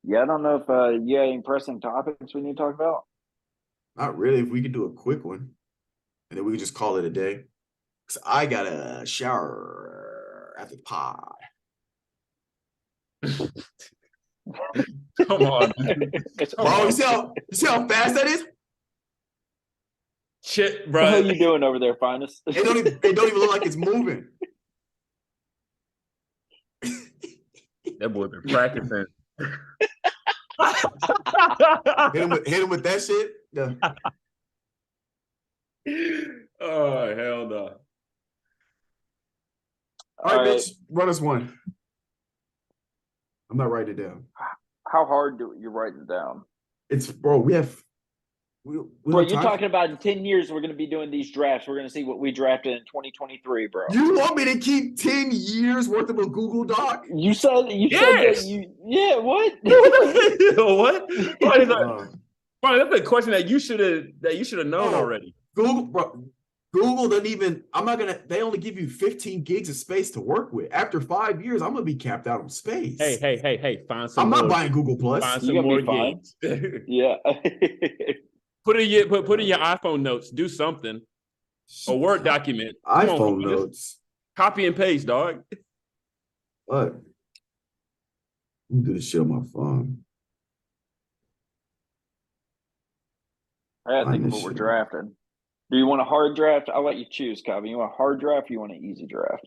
Yeah, I don't know if you have any pressing topics we need to talk about. Not really. If we could do a quick one, and then we could just call it a day. Because I got a shower after the pod. Come on, dude. Bro, you see how fast that is? Shit, What the hell bro. are you doing over there, Finis? It don't even look like it's moving. That boy been practicing. Hit him with that shit. Yeah. Oh, hell no. All right, bitch, run us one. I'm not writing it down. How hard do you write it down? It's bro. Bro, you're talking about in 10 years we're going to be doing these drafts. We're going to see what we drafted in 2023, bro. You want me to keep 10 years worth of a Google Doc? You said Yes. yeah, what? What? Probably that's a question that you should have known Oh. already. Google, bro. Google doesn't even. They only give you 15 gigs of space to work with. After 5 years, I'm gonna be capped out on space. Hey, find some. I'm more. not buying Google Plus. Find You're some gonna more be fine. gigs. Yeah. Put in your iPhone notes. Do something. A Word document. Come iPhone on, notes. Copy and paste, dog. What? Let me do this shit on my phone. I gotta think of what we're drafting. Do you want a hard draft? I'll let you choose, Calvin. You want a hard draft or you want an easy draft?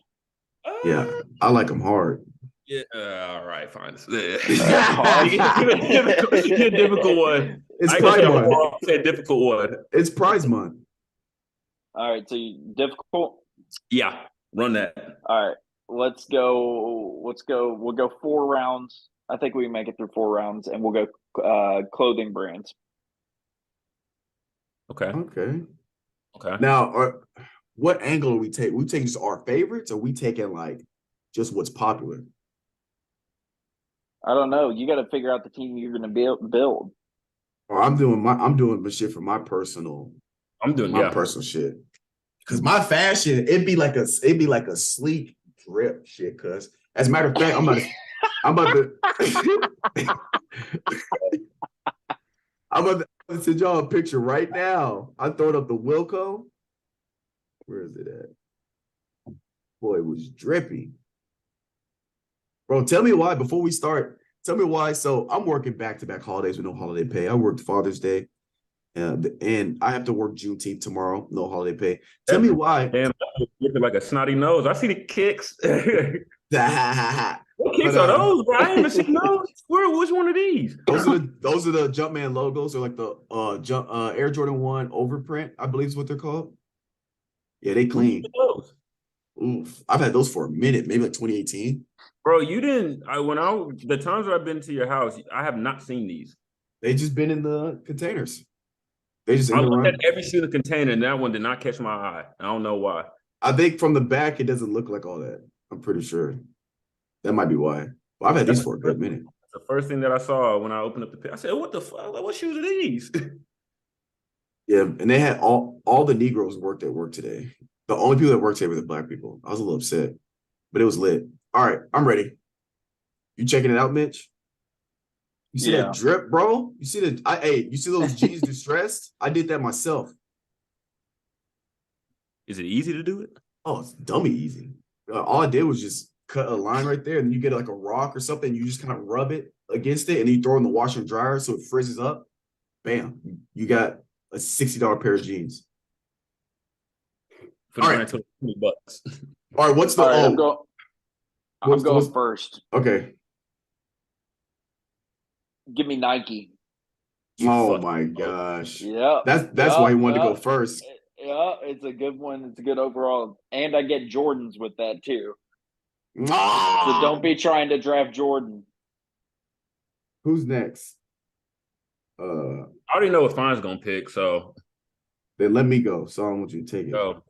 Yeah, I like them hard. Yeah. All right, fine. Get a difficult one. It's I Pride Month. say a difficult one. It's Prize Month. All right, so difficult. Yeah, run that. All right, let's go. We'll go 4 rounds. I think we can make it through 4 rounds, and we'll go clothing brands. Okay. Now, what angle are we taking? We taking just our favorites, or we taking like just what's popular? I don't know. You got to figure out the team you're going to build. Or I'm doing my shit for my personal. Personal shit. Because my fashion, it'd be like a sleek drip shit. Cause as a matter of fact, I'm about to send y'all a picture right now. I'm throwing up the Wilco. Where is it at? Boy, it was drippy. Bro, tell me why before we start. Tell me why. So I'm working back-to-back holidays with no holiday pay. I worked Father's Day, and I have to work Juneteenth tomorrow. No holiday pay. Tell me why. Damn, looking like a snotty nose. I see the kicks. What kicks But, are those, bro? I haven't seen those. Which one of these? Those are the Jumpman logos. They're like the Air Jordan 1 overprint, I believe is what they're called. Yeah, they clean. Oof. I've had those for a minute, maybe like 2018. Bro, you didn't. The times that I've been to your house, I have not seen these. They just been in the containers. They just in I the looked run. at every single container, and that one did not catch my eye. I don't know why. I think from the back, it doesn't look like all that. I'm pretty sure. That might be why. Well, I've had these for a good minute. The first thing that I saw when I opened up the page, I said, "What the fuck? Like, what shoes are these?" Yeah, and they had all the Negroes worked at work today. The only people that worked today were the Black people. I was a little upset, but it was lit. All right, I'm ready. You checking it out, Mitch? You see that drip, bro? You see you see those jeans distressed? I did that myself. Is it easy to do it? Oh, it's dummy easy. All I did was just cut a line right there, and you get like a rock or something. You just kind of rub it against it, and then you throw it in the washer and dryer so it frizzes up. Bam! You got a $60 pair of jeans. For the brand total $20. All right, what's the I'm going first. Okay. Give me Nike. Oh my gosh. Yeah. That's why he wanted to go first. Yeah, it's a good one. It's a good overall. And I get Jordans with that too. So don't be trying to draft Jordan. Who's next? I already know what Fine's gonna pick, so Then let me go. So I want you to take it. Go.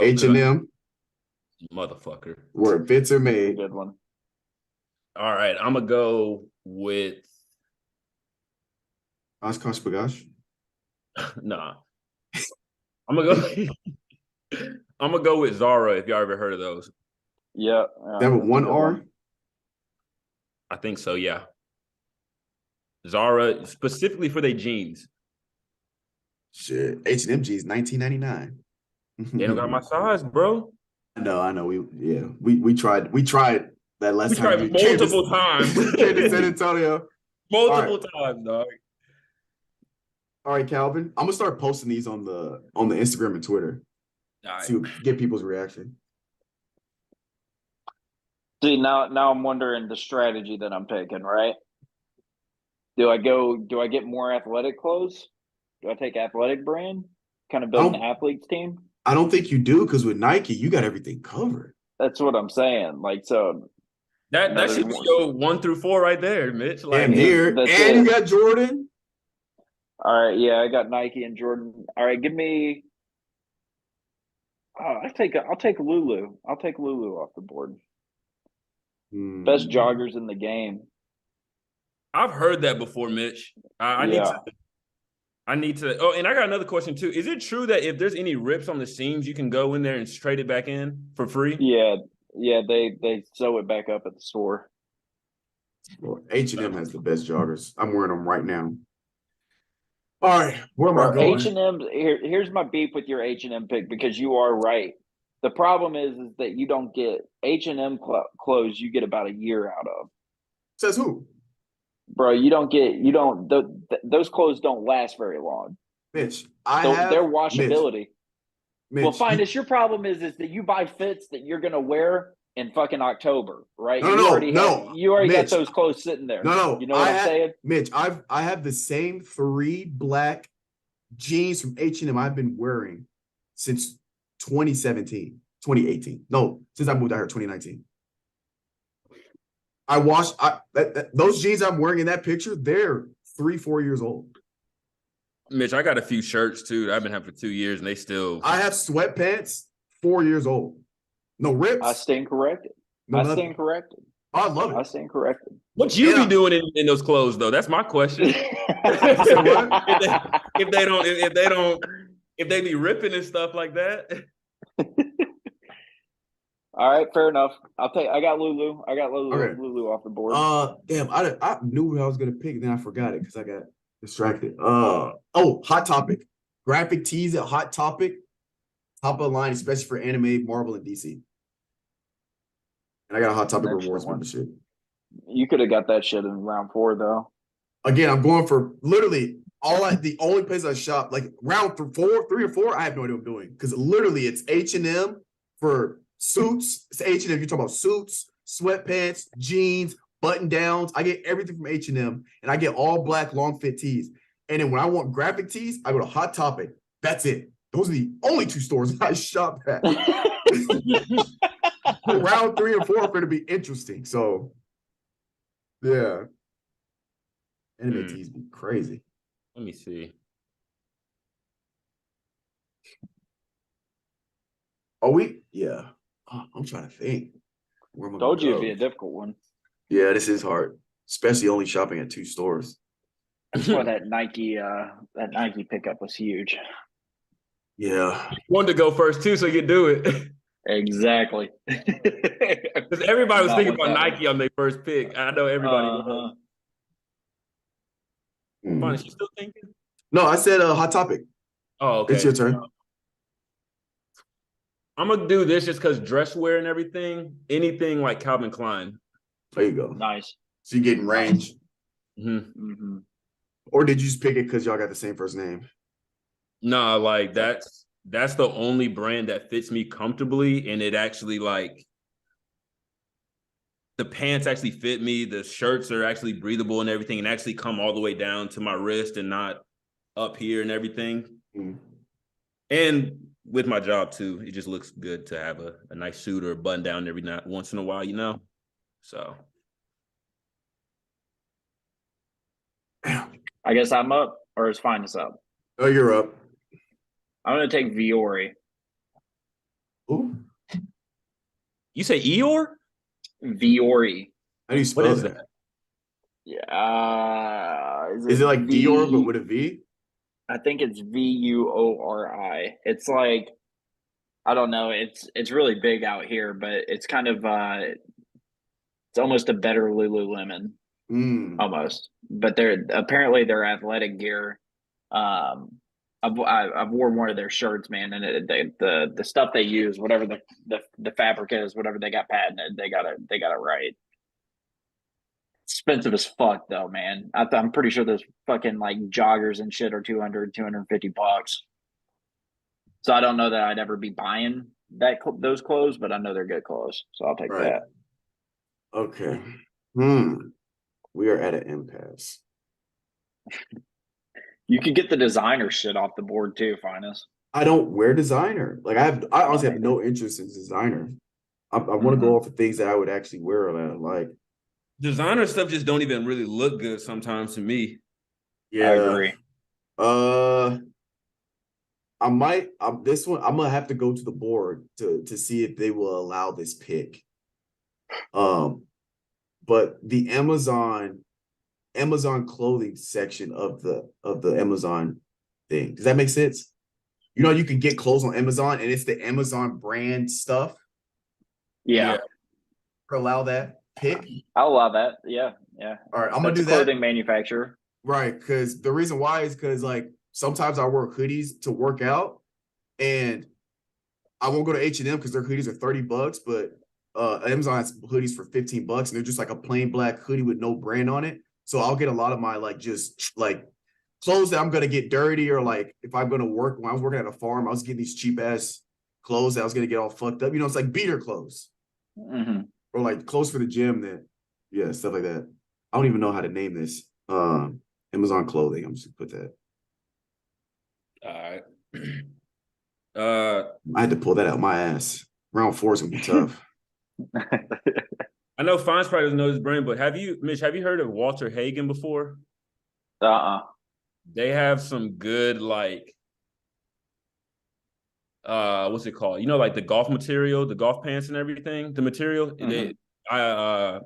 H&M, Motherfucker. where bits are That's a made. good one. All right, I'm gonna go with Oshkosh Bagash. nah. I'm gonna go. I'm gonna go with Zara. If y'all ever heard of those, Yeah. That with that's a one good R? one. I think so. Yeah, Zara specifically for their jeans. Shit. H&M G's $19.99. They don't got my size, bro. I know. We tried that last We time tried multiple times. came to San Antonio. Multiple times, dog. All right, Calvin. I'm gonna start posting these on the Instagram and Twitter All right. to get people's reaction. See, now I'm wondering the strategy that I'm taking, right? Do I get more athletic clothes? Do I take athletic brand? Kind of build an athletes team? I don't think you do, because with Nike, you got everything covered. That's what I'm saying. Like, so That should be your 1 through 4 right there, Mitch. Like, Damn near. that's And it. you got Jordan. All right, yeah, I got Nike and Jordan. All right, give me. Oh, I'll take Lulu. I'll take Lulu off the board. Best joggers in the game. I've heard that before, Mitch. I need to. Oh, and I got another question too. Is it true that if there's any rips on the seams, you can go in there and trade it back in for free? Yeah, they sew it back up at the store. Well, H&M has the best joggers. I'm wearing them right now. All right, where am I Bro, going? H&M. Here's my beef with your H&M pick, because you are right. The problem is that you don't get H&M clothes. You get about a year out of. Says who? Bro, those clothes don't last very long. Mitch. Their washability. Mitch, Well, fine. It's your problem is that you buy fits that you're gonna wear in fucking October, right? No, You already Mitch, got those clothes sitting there. No. You know what I'm saying? Mitch, I have the same 3 black jeans from H&M I've been wearing since 2017, 2018. No, since I moved out here, 2019. I washed those jeans I'm wearing in that picture, they're 3-4 years old. Mitch, I got a few shirts too that I've been having for 2 years, and they still. I have sweatpants 4 years old. No rips. I stand corrected. No I nothing. stand corrected. I love it. I stand corrected. What you be doing in those clothes though? That's my question. If they be ripping and stuff like that. All right, fair enough. I got Lulu. Okay. Lulu off the board. Damn, I knew what I was gonna pick, then I forgot it because I got distracted. Hot Topic. Graphic tees at Hot Topic. Top of the line, especially for anime, Marvel, and DC. And I got a Hot Topic rewards membership. You could have got that shit in round 4 though. Again, I'm going for literally the only place I shop, like round 3 or 4, I have no idea what I'm doing. Because literally it's H&M for suits. It's H&M, you're talking about suits, sweatpants, jeans, button downs. I get everything from H&M, and I get all black long fit tees. And then when I want graphic tees, I go to Hot Topic. That's it. Those are the only 2 stores I shop at. Round 3 and 4 are going to be interesting. So, yeah. Anime tees be crazy. Let me see. Yeah. I'm trying to think. Where am I Told you it'd be a difficult one. Yeah, this is hard, especially only shopping at 2 stores. That's why that Nike pickup was huge. Yeah. Wanted to go first too, so you could do it. Exactly. Because everybody was thinking about Nike on their first pick. I know everybody was. Fine, is she still thinking? No, I said Hot Topic. Oh, okay. It's your turn. I'm gonna do this just because dress wear and everything. Anything like Calvin Klein. There you go. Nice. So you're getting range. Mm-hmm. Or did you just pick it because y'all got the same first name? No, like that's the only brand that fits me comfortably, and it actually like the pants actually fit me. The shirts are actually breathable and everything, and actually come all the way down to my wrist and not up here and everything. And with my job too, it just looks good to have a nice suit or a button down every once in a while, you know. So I guess I'm up, or is Finis up? Oh, you're up. I'm gonna take Viore. Ooh, You say Eeyore? Viore. how do you What spell is that? that? Yeah. Is it like Dior but with a V? I think it's Vuori. It's like I don't know. It's really big out here, but it's kind of it's almost a better Lululemon, Mm. almost. But they're apparently their athletic gear. Um, I've worn one of their shirts, man, and the stuff they use, whatever the fabric is, whatever they got patented, they got it right. Expensive as fuck though, man. I'm pretty sure those fucking like joggers and shit are 250 bucks. So I don't know that I'd ever be buying those clothes, but I know they're good clothes, so I'll take Right. that. Okay. We are at an impasse. You could get the designer shit off the board too, Finest. I don't wear designer. Like I honestly have neither. no interest in designer. I want to go off of things that I would actually wear. Like, Designer stuff just don't even really look good sometimes to me. yeah. I agree. I might. This one. I'm gonna have to go to the board to see if they will allow this pick. But the Amazon clothing section of the Amazon thing. Does that make sense? You know, you can get clothes on Amazon, and it's the Amazon brand stuff. Yeah. Allow that pick. I'll allow that. Yeah. All right, I'm gonna That's do a that. clothing manufacturer. Right, because the reason why is because like sometimes I wear hoodies to work out, and I won't go to H&M because their hoodies are $30, but Amazon has hoodies for $15, and they're just like a plain black hoodie with no brand on it. So I'll get a lot of my like just like clothes that I'm gonna get dirty, or like if I'm gonna work. When I was working at a farm, I was getting these cheap ass clothes that I was gonna get all fucked up. You know, it's like beater clothes or like clothes for the gym. That stuff like that. I don't even know how to name this. Amazon clothing. I'm just gonna put that. All right. I had to pull that out my ass. Round 4 is gonna be tough. I know Fines probably doesn't know his brand, but Mitch, have you heard of Walter Hagen before? They have some good like what's it called? You know, like the golf material, the golf pants and everything, the material. I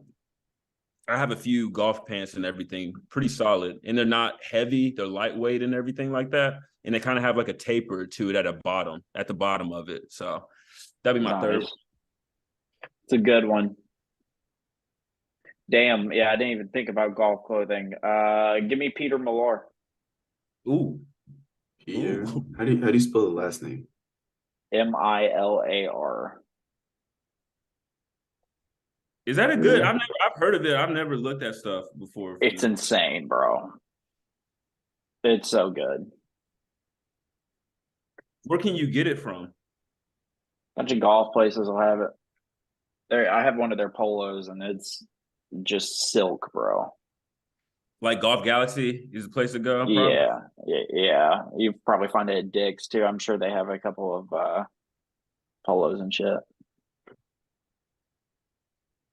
have a few golf pants and everything, pretty solid. And they're not heavy, they're lightweight and everything like that. And they kind of have like a taper to it at the bottom of it. So that'd be my third. It's a good one. Damn, yeah, I didn't even think about golf clothing. Give me Peter Millar. Ooh. Peter. How do you spell the last name? Millar. Is that a good? I've heard of it. I've never looked at stuff before. It's insane, bro. It's so good. Where can you get it from? A bunch of golf places will have it. I have one of their polos, and it's just silk, bro. Like Golf Galaxy is the place to go. Yeah. You probably find it at Dick's too. I'm sure they have a couple of polos and shit.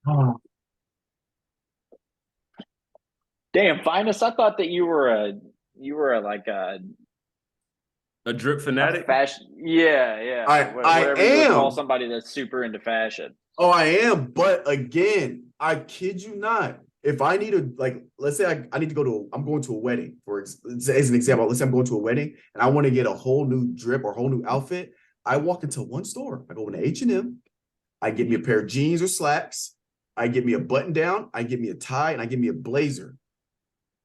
Oh. Damn, Finest, I thought that you were a drip fanatic. Fashion, yeah. I Whatever am. You would call somebody that's super into fashion. Oh, I am. But again, I kid you not. If I need to, like, let's say I need to I'm going to a wedding, as an example. Let's say I'm going to a wedding and I want to get a whole new drip or a whole new outfit. I walk into one store. I go into H&M. I get me a pair of jeans or slacks. I get me a button down. I get me a tie, and I get me a blazer.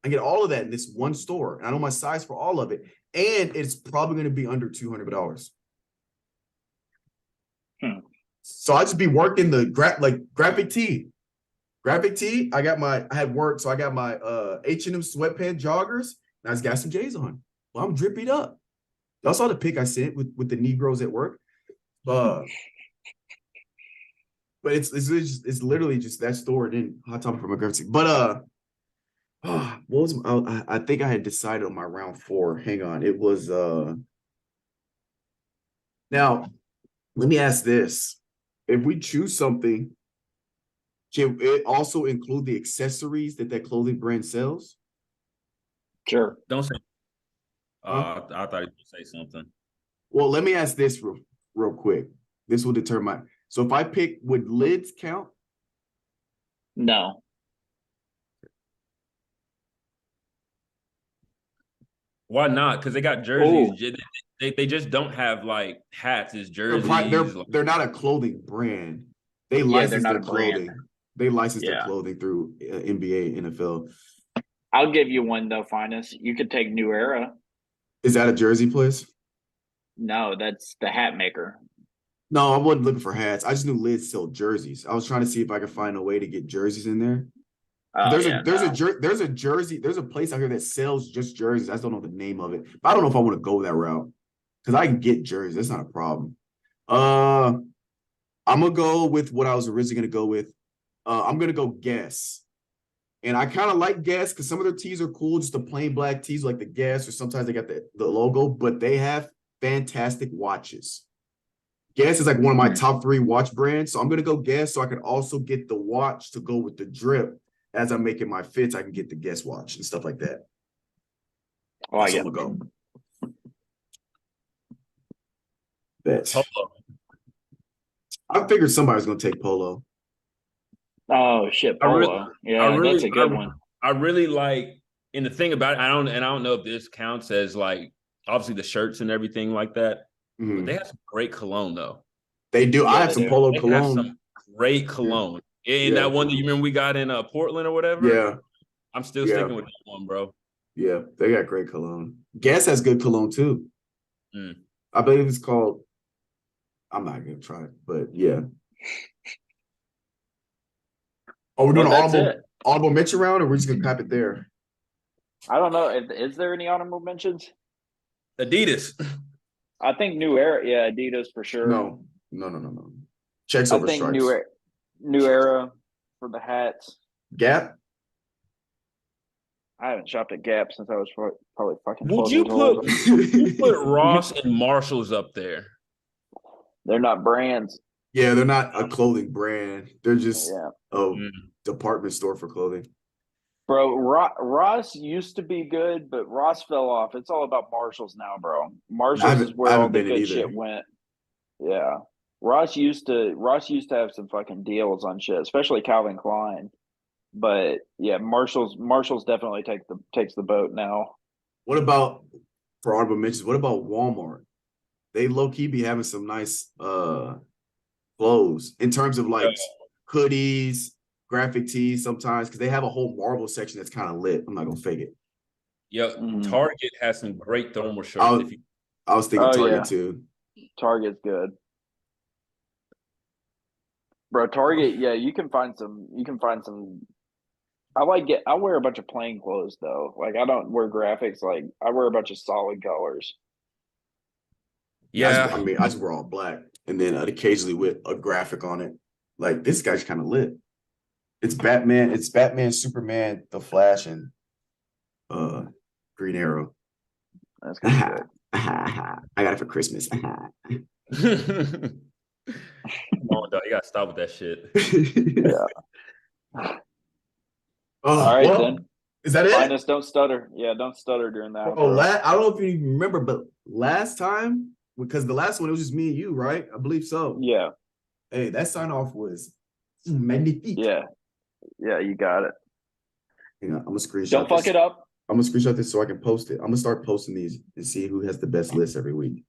I get all of that in this one store. And I know my size for all of it. And it's probably going to be under $200. So I just be working the graphic tee. Graphic tee. I had work, so I got my H&M sweatpant joggers, and I just got some J's on. Well, I'm dripping up. Y'all saw the pic I sent with the Negroes at work. But it's literally just that store. It didn't hot topic for my graphic. But what was I think I had decided on my round 4. Hang on. It was now let me ask this. If we choose something, can it also include the accessories that clothing brand sells? Sure. Don't say. I thought you would say something. Well, let me ask this real quick. This will determine. So if I pick, would lids count? No. Why not? Because they got jerseys. They just don't have like hats as jerseys. They're not a clothing brand. They they're license not their a brand. clothing. They license their Yeah. clothing through NBA, NFL. I'll give you one though, Finis. You could take New Era. Is that a jersey place? No, that's the hat maker. No, I wasn't looking for hats. I just knew lids sold jerseys. I was trying to see if I could find a way to get jerseys in there. There's a place out here that sells just jerseys. I just don't know the name of it. But I don't know if I want to go that route because I can get jerseys. That's not a problem. I'm gonna go with what I was originally gonna go with. I'm gonna go Guess. And I kind of like Guess because some of their tees are cool, just the plain black tees like the Guess, or sometimes they got the logo, but they have fantastic watches. Guess is like one of my top 3 watch brands. So I'm going to go Guess so I can also get the watch to go with the drip. As I'm making my fits, I can get the Guess watch and stuff like that. Oh, so I'm going to go. Bet. Polo. I figured somebody's going to take Polo. Oh shit, Polo. That's a good one. I really like, and the thing about it, I don't know if this counts as like obviously the shirts and everything like that. Mm-hmm. But they have some great cologne though. They do. Yeah, I have some Polo They cologne. have some great cologne. And that one that you remember we got in Portland or whatever. Yeah. I'm still sticking with that one, bro. Yeah, they got great cologne. Guess has good cologne too. I believe it's called. I'm not gonna try it, but yeah. Oh, we're doing an audible mention round, or we're just gonna cap it there? I don't know. Is there any honorable mentions? Adidas. I think New Era. Yeah, Adidas for sure. No. Checks over stripes. New Era for the hats. Gap. I haven't shopped at Gap since I was probably fucking 12 Would you years old. you put Ross and Marshalls up there? They're not brands. Yeah, they're not a clothing brand. They're just a department store for clothing. Bro, Ross used to be good, but Ross fell off. It's all about Marshalls now, bro. Marshalls is where all the good shit went. Yeah. Ross used to have some fucking deals on shit, especially Calvin Klein. But yeah, Marshalls definitely takes the boat now. What about, for honorable mentions, what about Walmart? They low-key be having some nice clothes in terms of like hoodies, graphic tees sometimes, because they have a whole Marvel section that's kind of lit. I'm not gonna fake it. Yeah, Target has some great thermal shirts. I was thinking Target too. Target's good. Bro, Target, you can find some I wear a bunch of plain clothes though. Like I don't wear graphics, like I wear a bunch of solid colors. Yeah. I just wear all black and then occasionally with a graphic on it. Like this guy's kind of lit. It's Batman, Superman, The Flash, and Green Arrow. That's kind of good. I got it for Christmas. Come on, dog. You gotta stop with that shit. Yeah. All right, then. Is that it? Finis, don't stutter. Yeah, don't stutter during that. I don't know if you remember, but last time, because the last one it was just me and you, right? I believe so. Yeah. Hey, that sign off was magnifique. Yeah, you got it. Hang on, I'm gonna screenshot. Don't fuck it up. I'm gonna screenshot this so I can post it. I'm gonna start posting these and see who has the best list every week.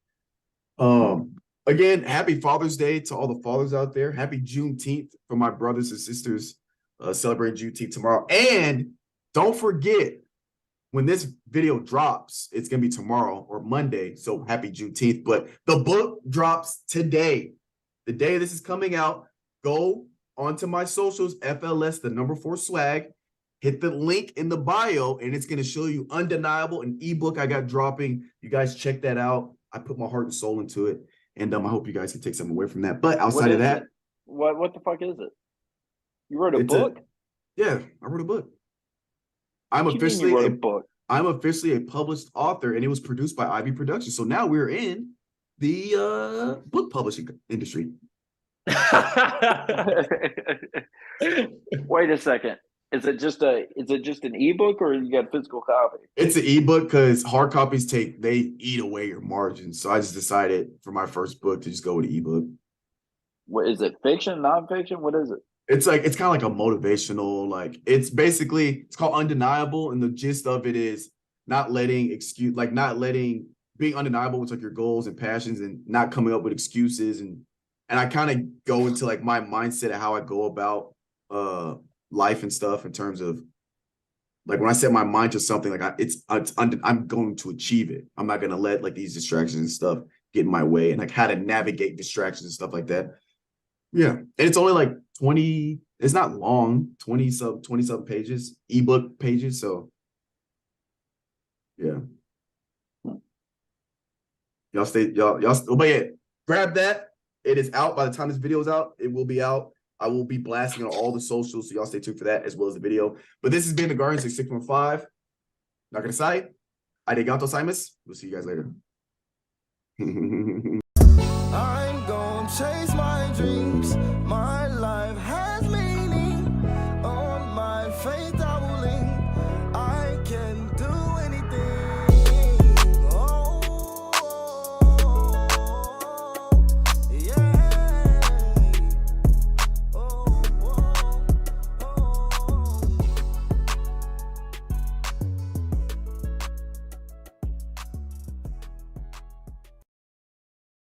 Again, happy Father's Day to all the fathers out there. Happy Juneteenth for my brothers and sisters celebrating Juneteenth tomorrow. And don't forget, when this video drops, it's gonna be tomorrow or Monday. So happy Juneteenth. But the book drops today. The day this is coming out, go onto my socials, FLS, the number 4 swag. Hit the link in the bio, and it's going to show you Undeniable, an ebook I got dropping. You guys check that out. I put my heart and soul into it, and I hope you guys can take something away from that. But outside of that, what the fuck is it? You wrote a book? Yeah, I wrote a book. I'm What you mean officially you wrote a book. I'm officially a published author, and it was produced by Ivy Productions. So now we're in the book publishing industry. Wait a second. Is it just an ebook or you got a physical copy? It's an ebook because hard copies they eat away your margins. So I just decided for my first book to just go with an ebook. What is it? Fiction, nonfiction? What is it? It's kind of like a motivational, it's called Undeniable, and the gist of it is not letting being undeniable with like your goals and passions and not coming up with excuses, and I kind of go into like my mindset of how I go about life and stuff in terms of like when I set my mind to something, like I'm going to achieve it. I'm not gonna let like these distractions and stuff get in my way, and like how to navigate distractions and stuff like that. Yeah, and it's only like 20. It's not long, 20 something pages, ebook pages. So yeah, but yeah, grab that. It is out by the time this video is out. It will be out. I will be blasting on all the socials, so y'all stay tuned for that as well as the video. But this has been the Guardians 615. Not gonna say. Arigato gozaimasu. We'll see you guys later. I'm gonna chase my dreams.